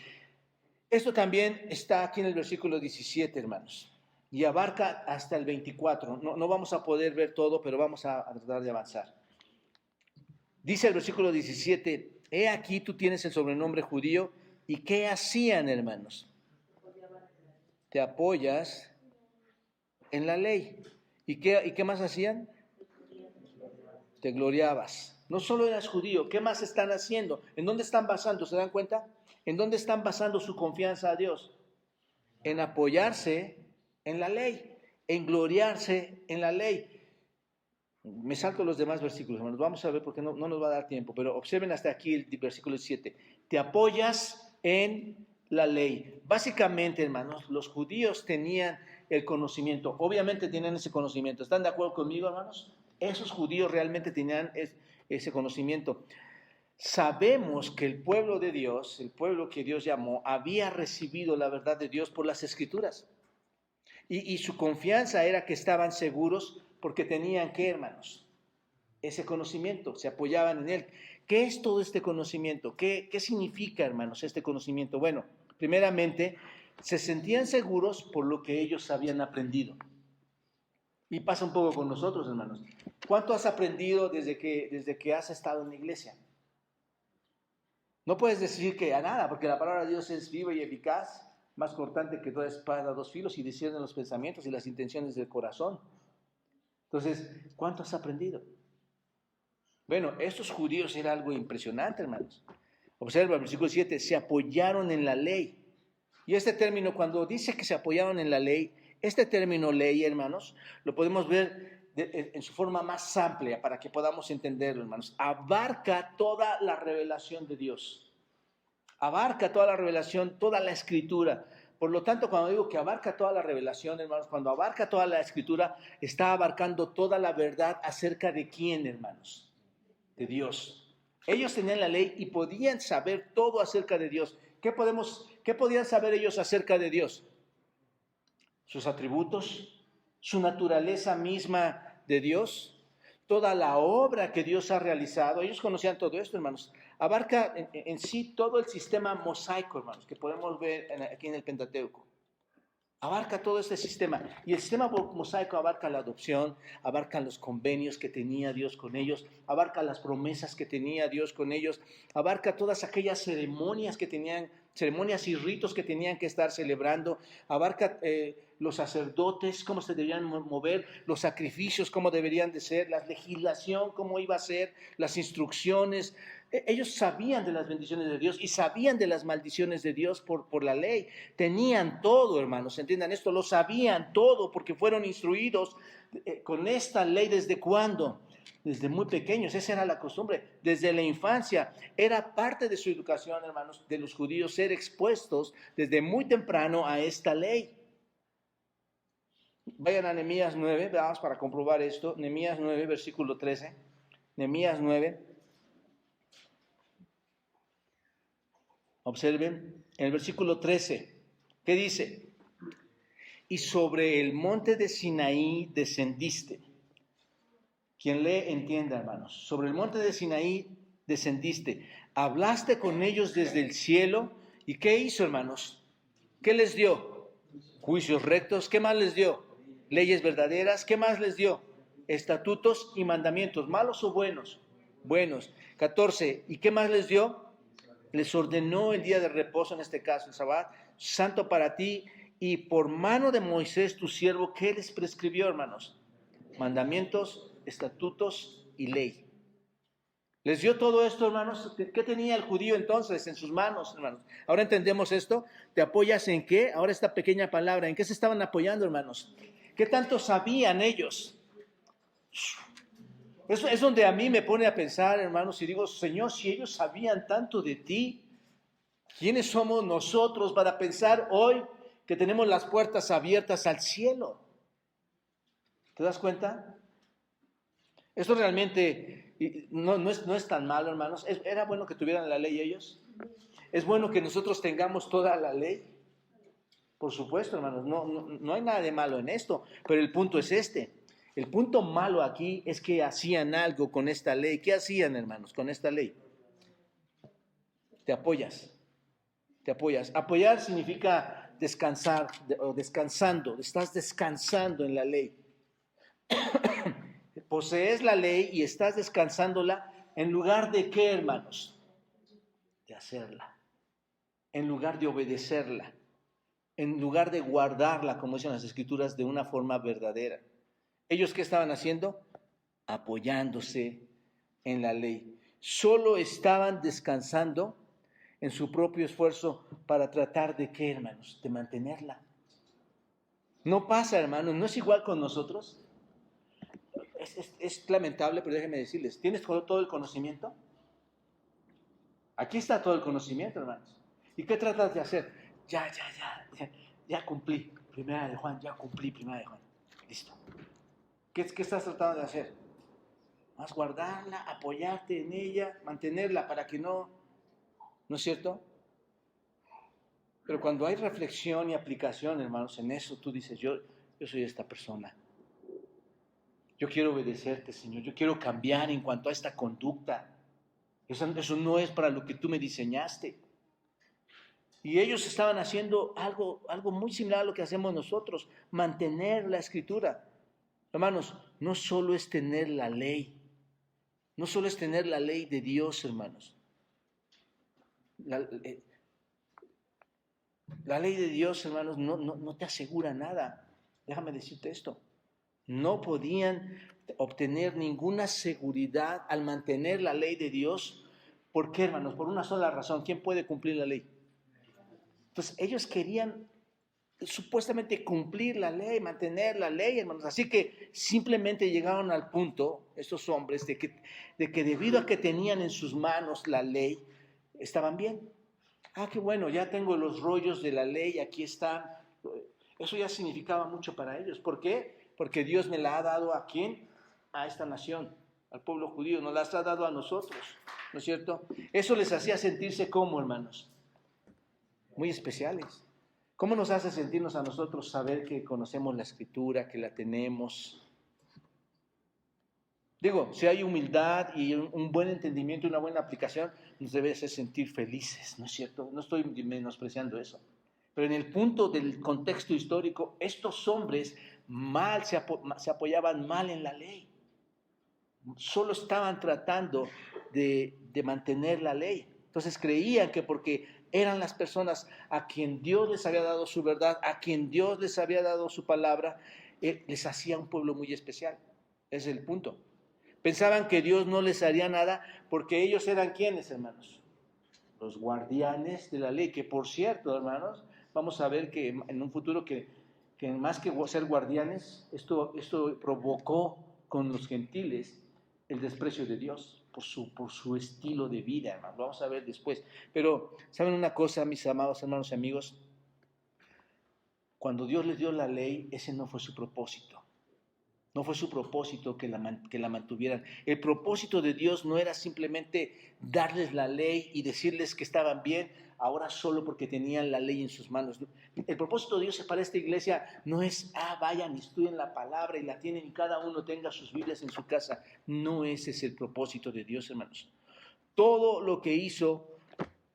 S2: Esto también está aquí en el versículo 17, hermanos, y abarca hasta el 24. No vamos a poder ver todo, pero vamos a tratar de avanzar. Dice el versículo 17, he aquí tú tienes el sobrenombre judío, ¿y qué hacían, hermanos? Te apoyas en la ley. ¿Y qué más hacían? Te gloriabas. No solo eras judío, ¿qué más están haciendo? ¿En dónde están basando? ¿Se dan cuenta? ¿En dónde están basando su confianza a Dios? En apoyarse en la ley, en gloriarse en la ley. Me salto los demás versículos, hermanos. Vamos a ver porque no nos va a dar tiempo, pero observen hasta aquí el versículo 7. Te apoyas en la ley. Básicamente, hermanos, los judíos tenían el conocimiento. Obviamente tienen ese conocimiento. ¿Están de acuerdo conmigo, hermanos? Esos judíos realmente tenían ese conocimiento. Sabemos que el pueblo de Dios, el pueblo que Dios llamó, había recibido la verdad de Dios por las Escrituras. Y su confianza era que estaban seguros porque tenían, ¿qué, hermanos? Ese conocimiento, se apoyaban en él. ¿Qué es todo este conocimiento? ¿Qué significa, hermanos, este conocimiento? Bueno, primeramente, se sentían seguros por lo que ellos habían aprendido. Y pasa un poco con nosotros, hermanos. ¿Cuánto has aprendido desde que has estado en la iglesia? No puedes decir que a nada, porque la palabra de Dios es viva y eficaz, más cortante que toda espada de dos filos y discierne los pensamientos y las intenciones del corazón. Entonces, ¿cuánto has aprendido? Bueno, estos judíos era algo impresionante, hermanos. Observa el versículo 7, se apoyaron en la ley. Y este término, cuando dice que se apoyaron en la ley, este término ley, hermanos, lo podemos ver en su forma más amplia para que podamos entenderlo, hermanos. Abarca toda la revelación de Dios. Abarca toda la revelación, toda la escritura. Por lo tanto, cuando digo que abarca toda la revelación, hermanos, cuando abarca toda la escritura, está abarcando toda la verdad acerca de quién, hermanos, de Dios. Ellos tenían la ley y podían saber todo acerca de Dios. ¿Qué podían saber ellos acerca de Dios? Sus atributos, su naturaleza misma de Dios, toda la obra que Dios ha realizado. Ellos conocían todo esto, hermanos. Abarca en sí todo el sistema mosaico, hermanos, que podemos ver aquí en el Pentateuco. Abarca todo este sistema. Y el sistema mosaico abarca la adopción, abarca los convenios que tenía Dios con ellos, abarca las promesas que tenía Dios con ellos, abarca todas aquellas ceremonias que tenían, ceremonias y ritos que tenían que estar celebrando, abarca los sacerdotes, cómo se debían mover, los sacrificios, cómo deberían de ser, la legislación, cómo iba a ser, las instrucciones. Ellos sabían de las bendiciones de Dios y sabían de las maldiciones de Dios por la ley. Tenían todo, hermanos, entiendan esto, lo sabían todo porque fueron instruidos con esta ley. ¿Desde cuándo? Desde muy pequeños, esa era la costumbre, desde la infancia. Era parte de su educación, hermanos, de los judíos, ser expuestos desde muy temprano a esta ley. Vayan a Nehemías 9, vamos para comprobar esto. Nehemías 9, versículo 13. Nehemías 9. Observen, en el versículo 13, ¿qué dice? Y sobre el monte de Sinaí descendiste. Quien lee, entienda, hermanos. Sobre el monte de Sinaí descendiste. Hablaste con ellos desde el cielo. ¿Y qué hizo, hermanos? ¿Qué les dio? Juicios rectos. ¿Qué más les dio? Leyes verdaderas. ¿Qué más les dio? Estatutos y mandamientos. ¿Malos o buenos? Buenos. 14. ¿Y qué más les dio? Les ordenó el día de reposo, en este caso el Sabbat, santo para ti, y por mano de Moisés tu siervo, ¿qué les prescribió, hermanos? Mandamientos, estatutos y ley. Les dio todo esto, hermanos. ¿Qué tenía el judío entonces en sus manos, hermanos? Ahora entendemos esto. ¿Te apoyas en qué? Ahora esta pequeña palabra, ¿en qué se estaban apoyando, hermanos? ¿Qué tanto sabían ellos? Eso es donde a mí me pone a pensar, hermanos, y digo, Señor, si ellos sabían tanto de ti, ¿quiénes somos nosotros para pensar hoy que tenemos las puertas abiertas al cielo? ¿Te das cuenta? Esto realmente no es tan malo, hermanos. ¿Era bueno que tuvieran la ley ellos? ¿Es bueno que nosotros tengamos toda la ley? Por supuesto, hermanos, no hay nada de malo en esto, pero el punto es este. El punto malo aquí es que hacían algo con esta ley. ¿Qué hacían, hermanos, con esta ley? Te apoyas. Te apoyas. Apoyar significa descansar o descansando. Estás descansando en la ley. Posees la ley y estás descansándola en lugar de ¿qué, hermanos? De hacerla. En lugar de obedecerla. En lugar de guardarla, como dicen las Escrituras, de una forma verdadera. ¿Ellos qué estaban haciendo? Apoyándose en la ley. Solo estaban descansando en su propio esfuerzo para tratar de ¿qué, hermanos? De mantenerla. No pasa, hermanos, no es igual con nosotros. Es lamentable, pero déjenme decirles, ¿tienes todo el conocimiento? Aquí está todo el conocimiento, hermanos. ¿Y qué tratas de hacer? Ya cumplí. Primera de Juan, ya cumplí Primera de Juan. Listo. ¿Qué estás tratando de hacer? Más guardarla, apoyarte en ella, mantenerla para que ¿no es cierto? Pero cuando hay reflexión y aplicación, hermanos, en eso tú dices, yo soy esta persona. Yo quiero obedecerte, Señor. Yo quiero cambiar en cuanto a esta conducta. Eso no es para lo que tú me diseñaste. Y ellos estaban haciendo algo muy similar a lo que hacemos nosotros, mantener la Escritura. Hermanos, no solo es tener la ley, no solo es tener la ley de Dios, hermanos. La ley de Dios, hermanos, no te asegura nada. Déjame decirte esto. No podían obtener ninguna seguridad al mantener la ley de Dios. ¿Por qué, hermanos? Por una sola razón. ¿Quién puede cumplir la ley? Entonces, ellos querían supuestamente cumplir la ley, mantener la ley, hermanos. Así que simplemente llegaron al punto, estos hombres, de que debido a que tenían en sus manos la ley, estaban bien. Qué bueno, ya tengo los rollos de la ley, aquí están. Eso ya significaba mucho para ellos. ¿Por qué? Porque Dios me la ha dado ¿a quién? A esta nación, al pueblo judío, nos las ha dado a nosotros, ¿no es cierto? Eso les hacía sentirse como, hermanos, muy especiales. ¿Cómo nos hace sentirnos a nosotros saber que conocemos la Escritura, que la tenemos? Digo, si hay humildad y un buen entendimiento, una buena aplicación, nos debe hacer sentir felices, ¿no es cierto? No estoy menospreciando eso. Pero en el punto del contexto histórico, estos hombres se apoyaban mal en la ley. Solo estaban tratando de mantener la ley. Entonces creían que porque eran las personas a quien Dios les había dado su verdad, a quien Dios les había dado su palabra, les hacía un pueblo muy especial. Ese es el punto. Pensaban que Dios no les haría nada porque ellos eran ¿quiénes, hermanos? Los guardianes de la ley, que por cierto, hermanos, vamos a ver que en un futuro que más que ser guardianes, esto provocó con los gentiles el desprecio de Dios por su estilo de vida, hermanos. Lo vamos a ver después. Pero, ¿saben una cosa, mis amados hermanos y amigos? Cuando Dios les dio la ley, ese no fue su propósito. No fue su propósito que la mantuvieran. El propósito de Dios no era simplemente darles la ley y decirles que estaban bien, ahora solo porque tenían la ley en sus manos. El propósito de Dios para esta iglesia no es, vayan y estudien la palabra y la tienen y cada uno tenga sus Biblias en su casa. No ese es el propósito de Dios, hermanos. Todo lo que hizo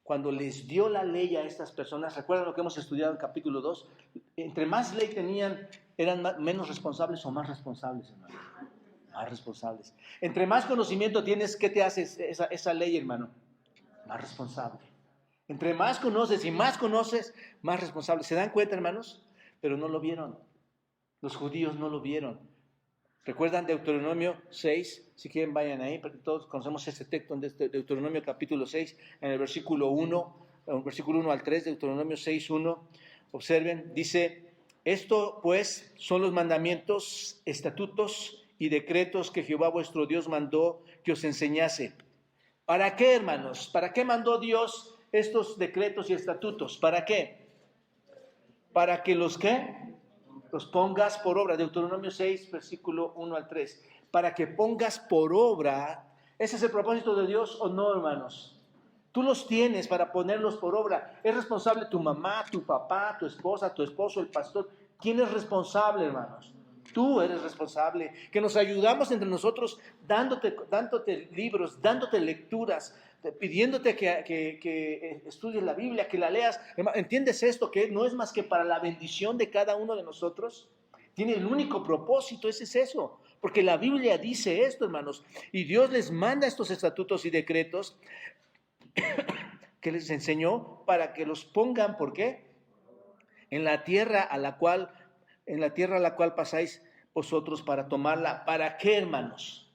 S2: cuando les dio la ley a estas personas, ¿recuerdan lo que hemos estudiado en capítulo 2? Entre más ley tenían, eran menos responsables o más responsables, hermano. Más responsables. Entre más conocimiento tienes, ¿qué te hace esa ley, hermano? Más responsable. Entre más conoces y más conoces, más responsable. ¿Se dan cuenta, hermanos? Pero no lo vieron. Los judíos no lo vieron. ¿Recuerdan Deuteronomio 6? Si quieren vayan ahí, porque todos conocemos este texto de Deuteronomio capítulo 6, en el versículo 1 al 3, Deuteronomio 6, 1. Observen, dice, esto pues son los mandamientos, estatutos y decretos que Jehová vuestro Dios mandó que os enseñase. ¿Para qué, hermanos? ¿Para qué mandó Dios estos decretos y estatutos? ¿Para qué? Para que los pongas por obra. Deuteronomio 6, versículo 1 al 3. Para que pongas por obra. ¿Ese es el propósito de Dios o no, hermanos? Tú los tienes para ponerlos por obra. Es responsable tu mamá, tu papá, tu esposa, tu esposo, el pastor. ¿Quién es responsable, hermanos? Tú eres responsable. Que nos ayudamos entre nosotros dándote libros, dándote lecturas, pidiéndote que estudies la Biblia, que la leas. ¿Entiendes esto? Que no es más que para la bendición de cada uno de nosotros. Tiene el único propósito, ese es eso. Porque la Biblia dice esto, hermanos. Y Dios les manda estos estatutos y decretos que les enseñó para que los pongan, ¿por qué? En la tierra a la cual pasáis vosotros para tomarla. ¿Para qué, hermanos?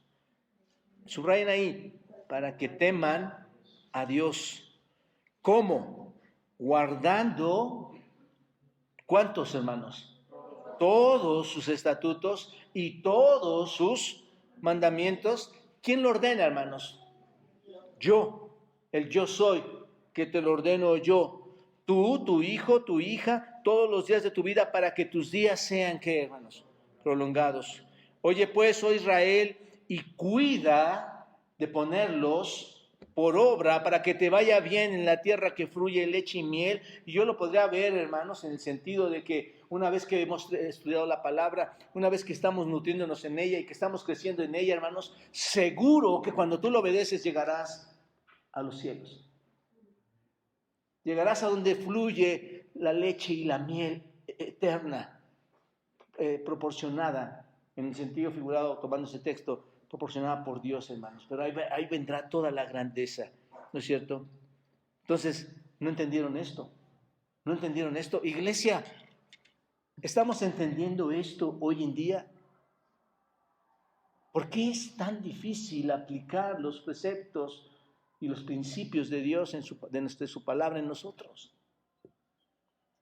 S2: Subrayen ahí, para que teman a Dios. ¿Cómo? Guardando, ¿cuántos, hermanos? Todos sus estatutos y todos sus mandamientos. ¿Quién lo ordena, hermanos? Yo, el yo soy, que te lo ordeno yo. Tú, tu hijo, tu hija, todos los días de tu vida para que tus días sean, ¿qué, hermanos? Prolongados. Oye, pues, oh Israel, y cuida de ponerlos por obra para que te vaya bien en la tierra que fluye leche y miel. Y yo lo podría ver, hermanos, en el sentido de que una vez que hemos estudiado la palabra, una vez que estamos nutriéndonos en ella y que estamos creciendo en ella, hermanos, seguro que cuando tú lo obedeces llegarás a los cielos. Llegarás a donde fluye la leche y la miel eterna, proporcionada, en el sentido figurado, tomando ese texto, proporcionada por Dios, hermanos. Pero ahí vendrá toda la grandeza, ¿no es cierto? Entonces, no entendieron esto. No entendieron esto. Iglesia, ¿estamos entendiendo esto hoy en día? ¿Por qué es tan difícil aplicar los preceptos y los principios de Dios de su palabra en nosotros?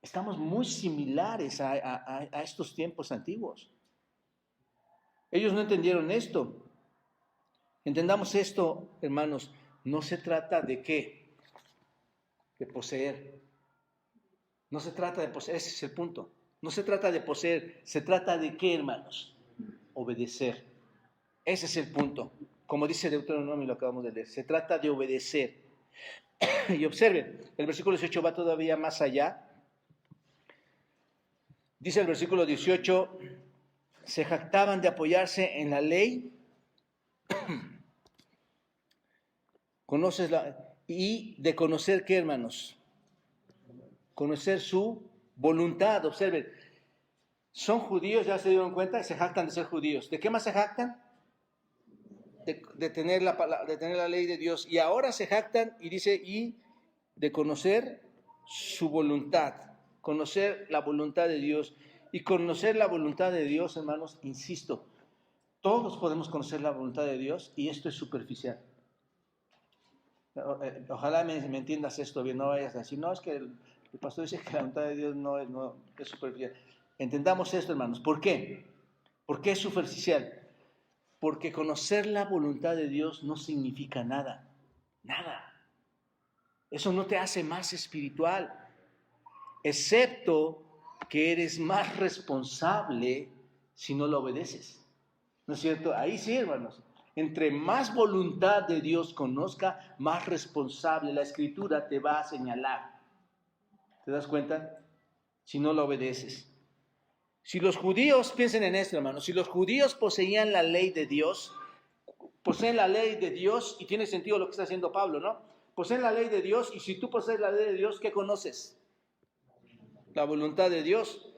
S2: Estamos muy similares a estos tiempos antiguos. Ellos no entendieron esto. Entendamos esto, hermanos. No se trata de qué, de poseer. No se trata de poseer, ese es el punto. No se trata de poseer, se trata de qué, hermanos. Obedecer. Ese es el punto. Como dice Deuteronomio, lo acabamos de leer. Se trata de obedecer. Y observen, el versículo 18 va todavía más allá. Dice el versículo 18, se jactaban de apoyarse en la ley, y de conocer, ¿qué, hermanos? Conocer su voluntad. Observen, son judíos, ya se dieron cuenta, se jactan de ser judíos. ¿De qué más se jactan? De tener la ley de Dios. Y ahora se jactan y dice, y de conocer su voluntad. Conocer la voluntad de Dios. Y conocer la voluntad de Dios, hermanos, insisto, todos podemos conocer la voluntad de Dios y esto es superficial. Ojalá me entiendas esto bien, no vayas a decir, no, es que el pastor dice que la voluntad de Dios no es superficial. Entendamos esto, hermanos. ¿Por qué? ¿Por qué es superficial? Porque conocer la voluntad de Dios no significa nada. Nada. Eso no te hace más espiritual, excepto que eres más responsable si no lo obedeces. ¿No es cierto? Ahí sí, hermanos. Entre más voluntad de Dios conozca, más responsable la Escritura te va a señalar. ¿Te das cuenta? Si no lo obedeces. Si los judíos, piensen en esto, hermanos, si los judíos poseían la ley de Dios, poseen la ley de Dios, y tiene sentido lo que está haciendo Pablo, ¿no? Poseen la ley de Dios, y si tú posees la ley de Dios, ¿qué conoces? La voluntad de Dios.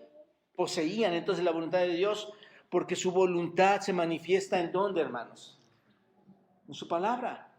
S2: Poseían entonces la voluntad de Dios, porque su voluntad se manifiesta ¿en dónde, hermanos? En su palabra.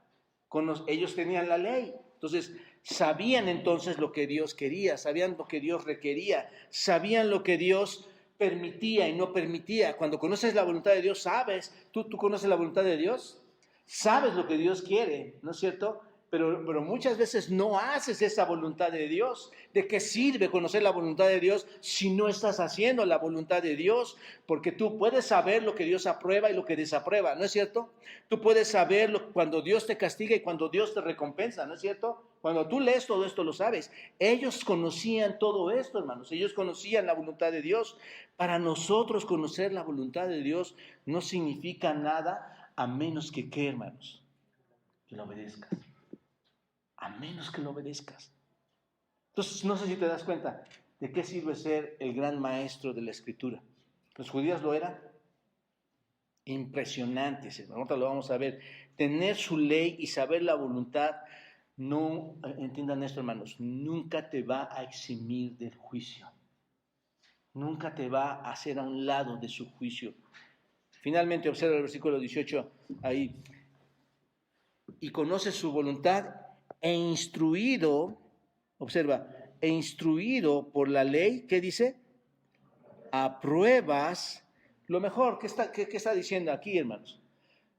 S2: Ellos tenían la ley. Entonces, sabían entonces lo que Dios quería, sabían lo que Dios requería, sabían lo que Dios permitía y no permitía. Cuando conoces la voluntad de Dios, sabes, tú conoces la voluntad de Dios, sabes lo que Dios quiere, ¿no es cierto? Pero muchas veces no haces esa voluntad de Dios. ¿De qué sirve conocer la voluntad de Dios si no estás haciendo la voluntad de Dios? Porque tú puedes saber lo que Dios aprueba y lo que desaprueba, ¿no es cierto? Tú puedes saber cuando Dios te castiga y cuando Dios te recompensa, ¿no es cierto? Cuando tú lees todo esto lo sabes. Ellos conocían todo esto, hermanos. Ellos conocían la voluntad de Dios. Para nosotros conocer la voluntad de Dios no significa nada a menos que, ¿qué, hermanos? Que lo obedezcas. A menos que lo obedezcas. Entonces, no sé si te das cuenta de qué sirve ser el gran maestro de la Escritura. ¿Los judíos lo eran? Impresionantes, hermano. Ahorita lo vamos a ver. Tener su ley y saber la voluntad, no, entiendan esto, hermanos, nunca te va a eximir del juicio. Nunca te va a hacer a un lado de su juicio. Finalmente, observa el versículo 18 ahí. Y conoce su voluntad e instruido, observa, e instruido por la ley, ¿qué dice? Apruebas lo mejor. ¿Qué está diciendo aquí, hermanos?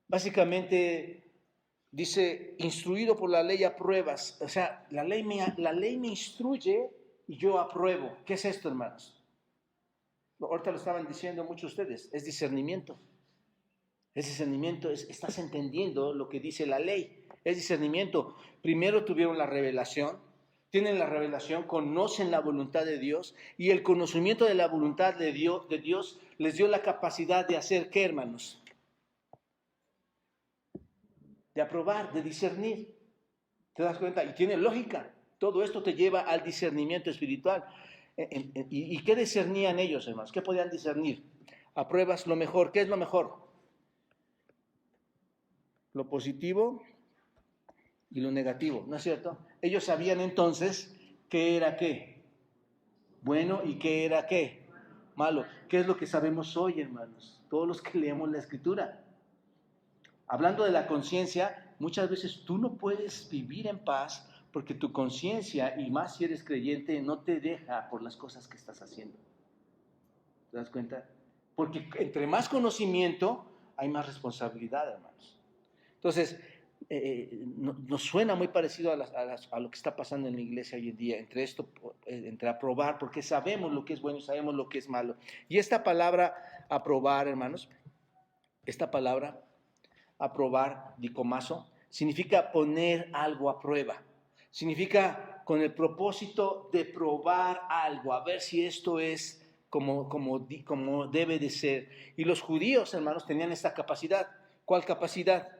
S2: Básicamente dice, instruido por la ley apruebas. O sea, la ley me instruye y yo apruebo. ¿Qué es esto, hermanos? Ahorita lo estaban diciendo muchos de ustedes, es discernimiento. Es discernimiento, estás entendiendo lo que dice la ley. Es discernimiento. Primero tuvieron la revelación, tienen la revelación, conocen la voluntad de Dios y el conocimiento de la voluntad de Dios les dio la capacidad de hacer, ¿qué, hermanos? De aprobar, de discernir. ¿Te das cuenta? Y tiene lógica. Todo esto te lleva al discernimiento espiritual. ¿Y qué discernían ellos, hermanos? ¿Qué podían discernir? Apruebas lo mejor. ¿Qué es lo mejor? Lo positivo y lo negativo, ¿no es cierto? Ellos sabían entonces qué era qué, bueno, y qué era qué, malo. ¿Qué es lo que sabemos hoy, hermanos? Todos los que leemos la Escritura. Hablando de la conciencia, muchas veces tú no puedes vivir en paz porque tu conciencia, y más si eres creyente, no te deja por las cosas que estás haciendo. ¿Te das cuenta? Porque entre más conocimiento, hay más responsabilidad, hermanos. Entonces, nos suena muy parecido a lo que está pasando en la iglesia hoy en día, entre aprobar, porque sabemos lo que es bueno y sabemos lo que es malo. Y esta palabra aprobar, hermanos, esta palabra aprobar, dicomazo, significa poner algo a prueba. Significa con el propósito de probar algo, a ver si esto es como debe de ser. Y los judíos, hermanos, tenían esta capacidad. ¿Cuál capacidad?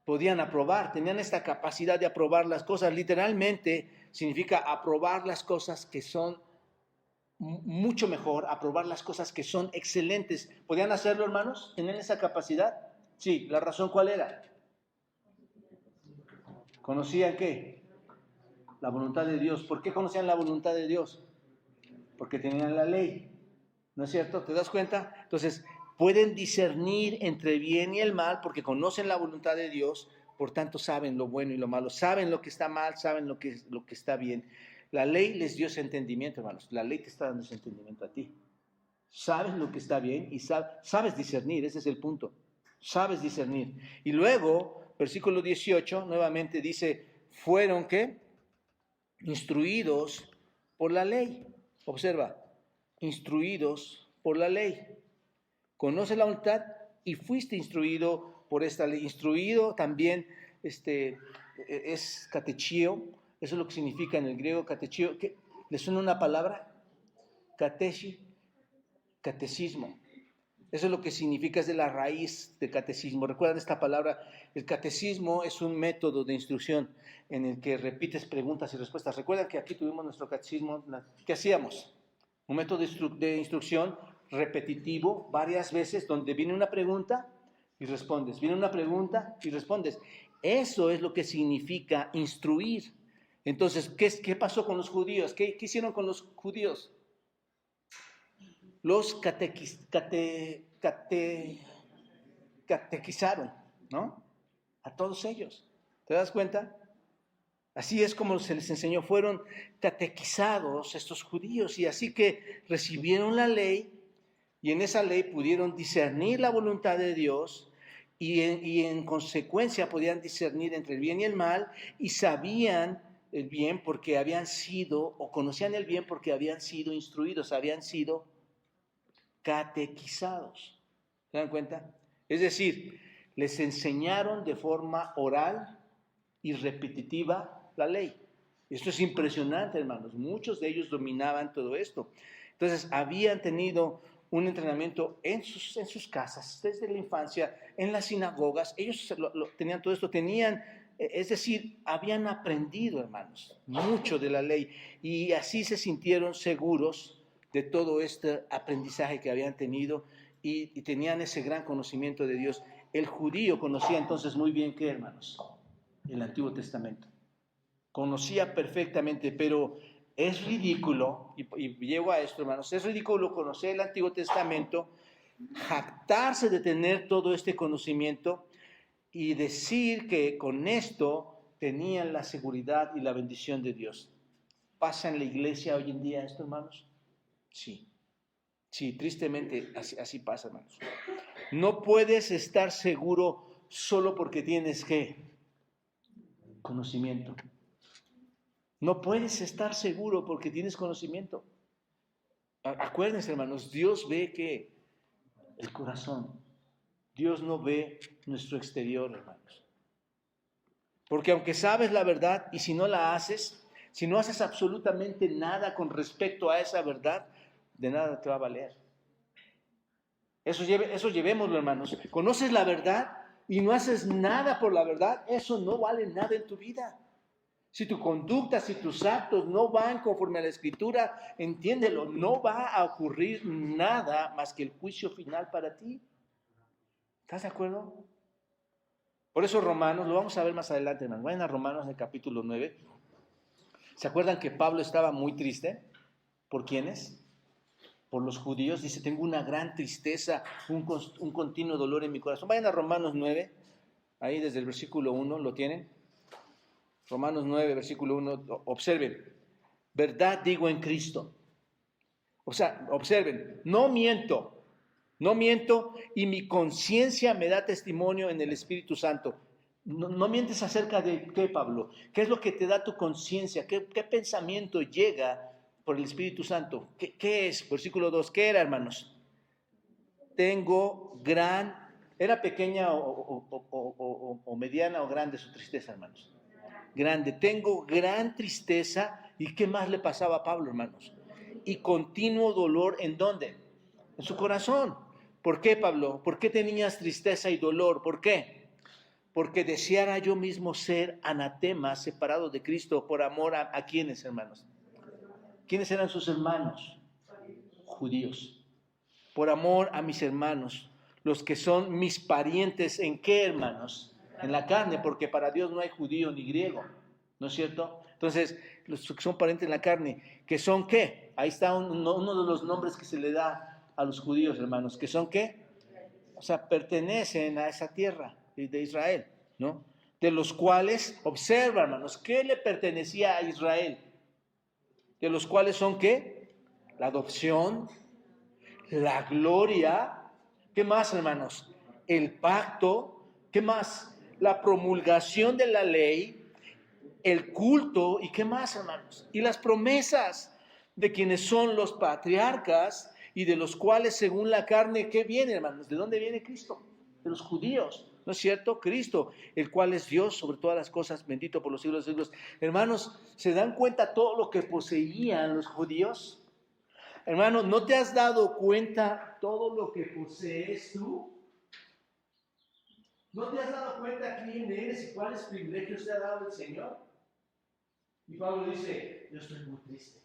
S2: Podían aprobar, tenían esta capacidad de aprobar las cosas. Literalmente significa aprobar las cosas que son mucho mejor, aprobar las cosas que son excelentes. ¿Podían hacerlo, hermanos? ¿Tenían esa capacidad? Sí. ¿La razón cuál era? ¿Conocían qué? La voluntad de Dios. ¿Por qué conocían la voluntad de Dios? Porque tenían la ley. ¿No es cierto? ¿Te das cuenta? Entonces, pueden discernir entre el bien y el mal porque conocen la voluntad de Dios, por tanto saben lo bueno y lo malo, saben lo que está mal, saben lo que está bien. La ley les dio ese entendimiento, hermanos. La ley te está dando ese entendimiento a ti. Sabes lo que está bien y sabes discernir, ese es el punto. Sabes discernir. Y luego, versículo 18, nuevamente dice, fueron, ¿qué? Instruidos por la ley. Observa, instruidos por la ley. Conoce la voluntad y fuiste instruido por esta ley. Instruido también es catechio, eso es lo que significa en el griego catechio. ¿Le suena una palabra? Catecismo. Eso es lo que significa, es de la raíz de catecismo. ¿Recuerdan esta palabra? El catecismo es un método de instrucción en el que repites preguntas y respuestas. ¿Recuerdan que aquí tuvimos nuestro catecismo? ¿Qué hacíamos? Un método de instrucción repetitivo varias veces donde viene una pregunta y respondes. Viene una pregunta y respondes. Eso es lo que significa instruir. Entonces, ¿qué pasó con los judíos? ¿Qué hicieron con los judíos? Los catequizaron, ¿no? A todos ellos. ¿Te das cuenta? Así es como se les enseñó, fueron catequizados estos judíos y así que recibieron la ley y en esa ley pudieron discernir la voluntad de Dios y en consecuencia podían discernir entre el bien y el mal y sabían el bien porque habían sido, o conocían el bien porque habían sido instruidos, habían sido catequizados. ¿Se dan cuenta? Es decir, les enseñaron de forma oral y repetitiva la ley. Esto es impresionante, hermanos. Muchos de ellos dominaban todo esto. Entonces, habían tenido un entrenamiento en sus casas, desde la infancia, en las sinagogas. Ellos tenían todo esto, es decir, habían aprendido, hermanos, mucho de la ley. Y así se sintieron seguros de todo este aprendizaje que habían tenido y tenían ese gran conocimiento de Dios. El judío conocía entonces muy bien, ¿qué, hermanos? El Antiguo Testamento. Conocía perfectamente, pero es ridículo, y llego a esto, hermanos, es ridículo conocer el Antiguo Testamento, jactarse de tener todo este conocimiento y decir que con esto tenían la seguridad y la bendición de Dios. ¿Pasa en la iglesia hoy en día esto, hermanos? Sí, tristemente así pasa, hermanos. No puedes estar seguro solo porque tienes, ¿qué? Conocimiento. No puedes estar seguro porque tienes conocimiento. Acuérdense, hermanos, Dios ve que el corazón. Dios no ve nuestro exterior, hermanos. Porque aunque sabes la verdad y si no la haces, si no haces absolutamente nada con respecto a esa verdad, de nada te va a valer. Eso llevémoslo, hermanos. Conoces la verdad y no haces nada por la verdad, eso no vale nada en tu vida. Si tu conducta, si tus actos no van conforme a la Escritura, entiéndelo, no va a ocurrir nada más que el juicio final para ti. ¿Estás de acuerdo? Por eso Romanos, lo vamos a ver más adelante, hermanos. Vayan a Romanos en el capítulo 9. ¿Se acuerdan que Pablo estaba muy triste? ¿Por quiénes? Por los judíos. Dice, tengo una gran tristeza, un continuo dolor en mi corazón. Vayan a Romanos 9, ahí desde el versículo 1, ¿lo tienen? Romanos 9, versículo 1, observen, verdad digo en Cristo. O sea, observen, no miento y mi conciencia me da testimonio en el Espíritu Santo. No mientes acerca de qué, Pablo. ¿Qué es lo que te da tu conciencia? ¿Qué pensamiento llega por el Espíritu Santo? ¿Qué es? Versículo 2, ¿qué era, hermanos? ¿Era pequeña o mediana o grande su tristeza, hermanos? Grande, tengo gran tristeza. ¿Y qué más le pasaba a Pablo, hermanos? Y continuo dolor, ¿en dónde? En su corazón. ¿Por qué, Pablo? ¿Por qué tenías tristeza y dolor? ¿Por qué? Porque deseara yo mismo ser anatema, separado de Cristo, por amor a ¿quiénes, hermanos? ¿Quiénes eran sus hermanos? judíos, por amor a mis hermanos, los que son mis parientes. ¿En qué, hermanos? En la carne, porque para Dios no hay judío ni griego, ¿no es cierto? Entonces, los que son parientes en la carne, ¿que son qué? Ahí está uno de los nombres que se le da a los judíos, hermanos, ¿que son qué? O sea, pertenecen a esa tierra de Israel, ¿no? De los cuales, observa, hermanos, ¿qué le pertenecía a Israel? De los cuales son ¿qué? La adopción, la gloria, ¿qué más, hermanos? El pacto, ¿qué más? La promulgación de la ley, el culto, ¿y qué más, hermanos? Y las promesas de quienes son los patriarcas y de los cuales, según la carne, ¿qué viene, hermanos? ¿De dónde viene Cristo? De los judíos, ¿no es cierto? Cristo, el cual es Dios sobre todas las cosas, bendito por los siglos de siglos. Hermanos, ¿se dan cuenta todo lo que poseían los judíos? Hermano, ¿no te has dado cuenta todo lo que posees tú? ¿No te has dado cuenta quién eres y cuáles privilegios te ha dado el Señor? Y Pablo dice, yo estoy muy triste.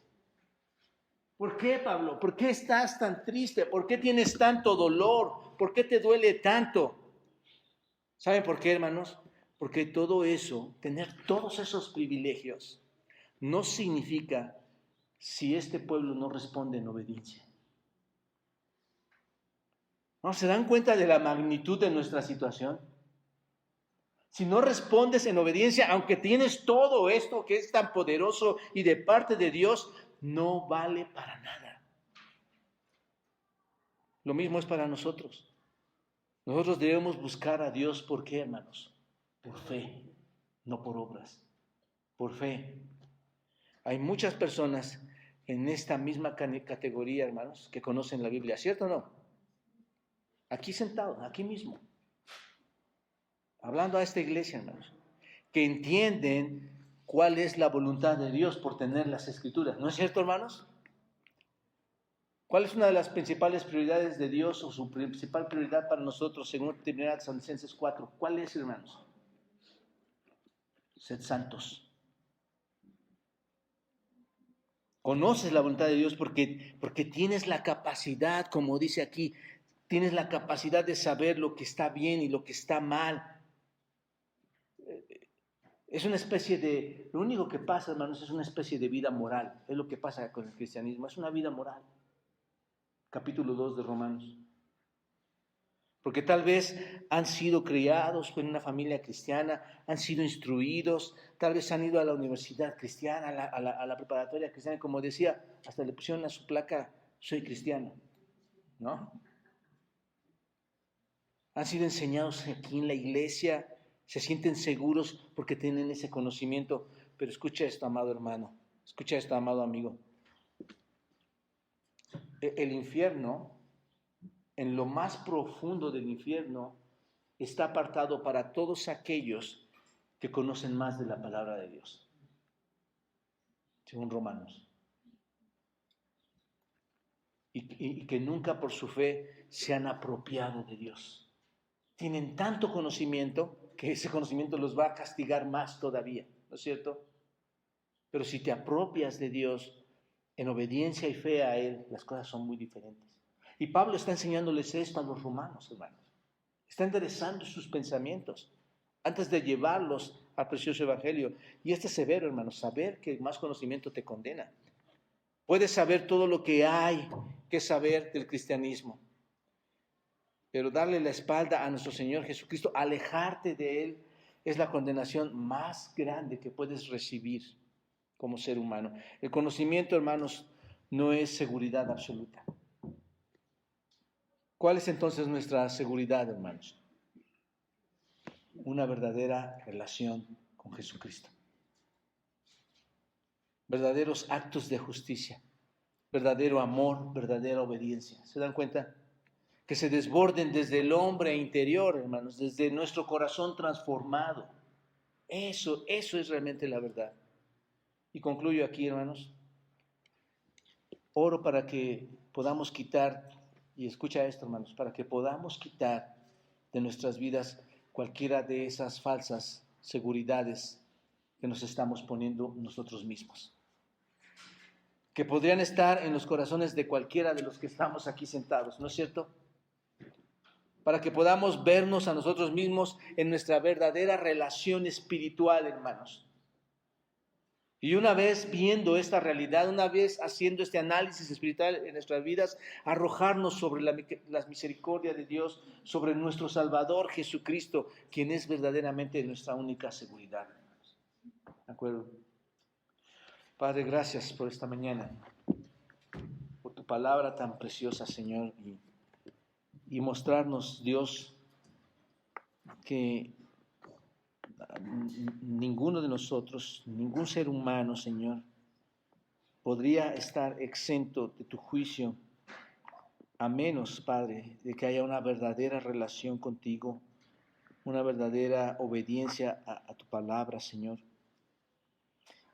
S2: ¿Por qué, Pablo? ¿Por qué estás tan triste? ¿Por qué tienes tanto dolor? ¿Por qué te duele tanto? ¿Saben por qué, hermanos? Porque todo eso, tener todos esos privilegios, no significa si este pueblo no responde en obediencia. ¿No se dan cuenta de la magnitud de nuestra situación? Si no respondes en obediencia, aunque tienes todo esto que es tan poderoso y de parte de Dios, no vale para nada. Lo mismo es para nosotros. Nosotros debemos buscar a Dios, ¿por qué, hermanos? Por fe, no por obras. Por fe. Hay muchas personas en esta misma categoría, hermanos, que conocen la Biblia, ¿cierto o no? Aquí sentados, aquí mismo. Hablando a esta iglesia, hermanos, que entienden cuál es la voluntad de Dios por tener las Escrituras. ¿No es cierto, hermanos? ¿Cuál es una de las principales prioridades de Dios o su principal prioridad para nosotros según 1 Tesalonicenses 4? ¿Cuál es, hermanos? Sed santos. Conoces la voluntad de Dios porque tienes la capacidad, como dice aquí, tienes la capacidad de saber lo que está bien y lo que está mal. Es una especie de, lo único que pasa, hermanos, es una especie de vida moral. Es lo que pasa con el cristianismo, es una vida moral. Capítulo 2 de Romanos. Porque tal vez han sido criados en una familia cristiana, han sido instruidos, tal vez han ido a la universidad cristiana, a la preparatoria cristiana, como decía, hasta le pusieron a su placa, soy cristiano, ¿no? Han sido enseñados aquí en la iglesia, se sienten seguros porque tienen ese conocimiento, pero escucha esto, amado hermano, escucha esto, amado amigo. El infierno, en lo más profundo del infierno, está apartado para todos aquellos que conocen más de la palabra de Dios, según Romanos. Y que nunca por su fe se han apropiado de Dios. Tienen tanto conocimiento que ese conocimiento los va a castigar más todavía, ¿no es cierto? Pero si te apropias de Dios en obediencia y fe a Él, las cosas son muy diferentes. Y Pablo está enseñándoles esto a los romanos, hermanos. Está enderezando sus pensamientos antes de llevarlos al precioso evangelio. Y este es severo, hermanos, saber que más conocimiento te condena. Puedes saber todo lo que hay que saber del cristianismo, pero darle la espalda a nuestro Señor Jesucristo, alejarte de Él, es la condenación más grande que puedes recibir como ser humano. El conocimiento, hermanos, no es seguridad absoluta. ¿Cuál es entonces nuestra seguridad, hermanos? Una verdadera relación con Jesucristo. Verdaderos actos de justicia, verdadero amor, verdadera obediencia. ¿Se dan cuenta? Que se desborden desde el hombre interior, hermanos, desde nuestro corazón transformado. Eso es realmente la verdad. Y concluyo aquí, hermanos. Oro para que podamos quitar, y escucha esto, hermanos, para que podamos quitar de nuestras vidas cualquiera de esas falsas seguridades que nos estamos poniendo nosotros mismos. que podrían estar en los corazones de cualquiera de los que estamos aquí sentados, ¿no es cierto? Para que podamos vernos a nosotros mismos en nuestra verdadera relación espiritual, hermanos. Y una vez viendo esta realidad, una vez haciendo este análisis espiritual en nuestras vidas, arrojarnos sobre la misericordia de Dios, sobre nuestro Salvador Jesucristo, quien es verdaderamente nuestra única seguridad. ¿De acuerdo? Padre, gracias por esta mañana, por tu palabra tan preciosa, Señor, y mostrarnos, Dios, que ninguno de nosotros, ningún ser humano, Señor, podría estar exento de tu juicio, a menos, Padre, de que haya una verdadera relación contigo, una verdadera obediencia a tu palabra, Señor.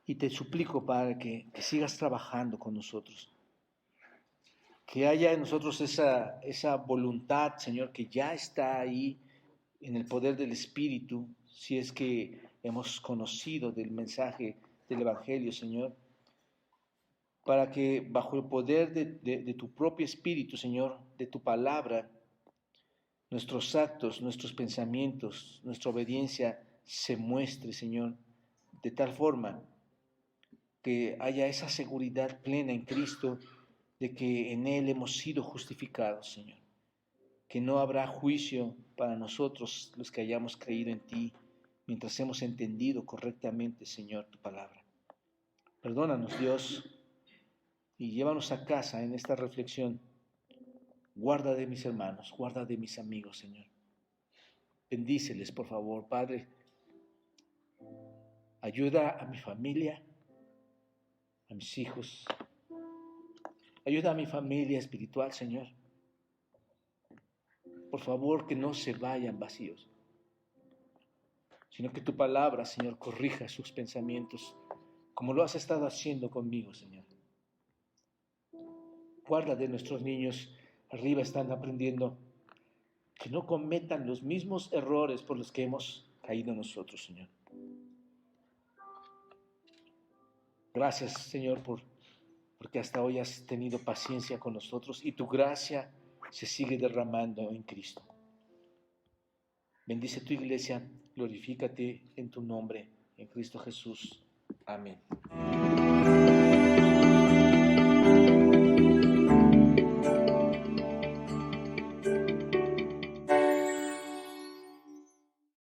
S2: Y te suplico, Padre, que sigas trabajando con nosotros, que haya en nosotros esa voluntad, Señor, que ya está ahí en el poder del Espíritu, si es que hemos conocido del mensaje del Evangelio, Señor, para que bajo el poder de tu propio Espíritu, Señor, de tu palabra, nuestros actos, nuestros pensamientos, nuestra obediencia se muestre, Señor, de tal forma que haya esa seguridad plena en Cristo de que en Él hemos sido justificados, Señor. Que no habrá juicio para nosotros los que hayamos creído en ti, mientras hemos entendido correctamente, Señor, tu palabra. Perdónanos, Dios, y llévanos a casa en esta reflexión. Guarda de mis hermanos, guarda de mis amigos, Señor. Bendíceles, por favor, Padre. Ayuda a mi familia, a mis hijos. Ayuda a mi familia espiritual, Señor. Por favor, que no se vayan vacíos, sino que tu palabra, Señor, corrija sus pensamientos, como lo has estado haciendo conmigo, Señor. Guarda de nuestros niños, arriba están aprendiendo, que no cometan los mismos errores por los que hemos caído nosotros, Señor. Gracias, Señor, porque hasta hoy has tenido paciencia con nosotros y tu gracia se sigue derramando en Cristo. Bendice tu iglesia, glorifícate en tu nombre, en Cristo Jesús. Amén.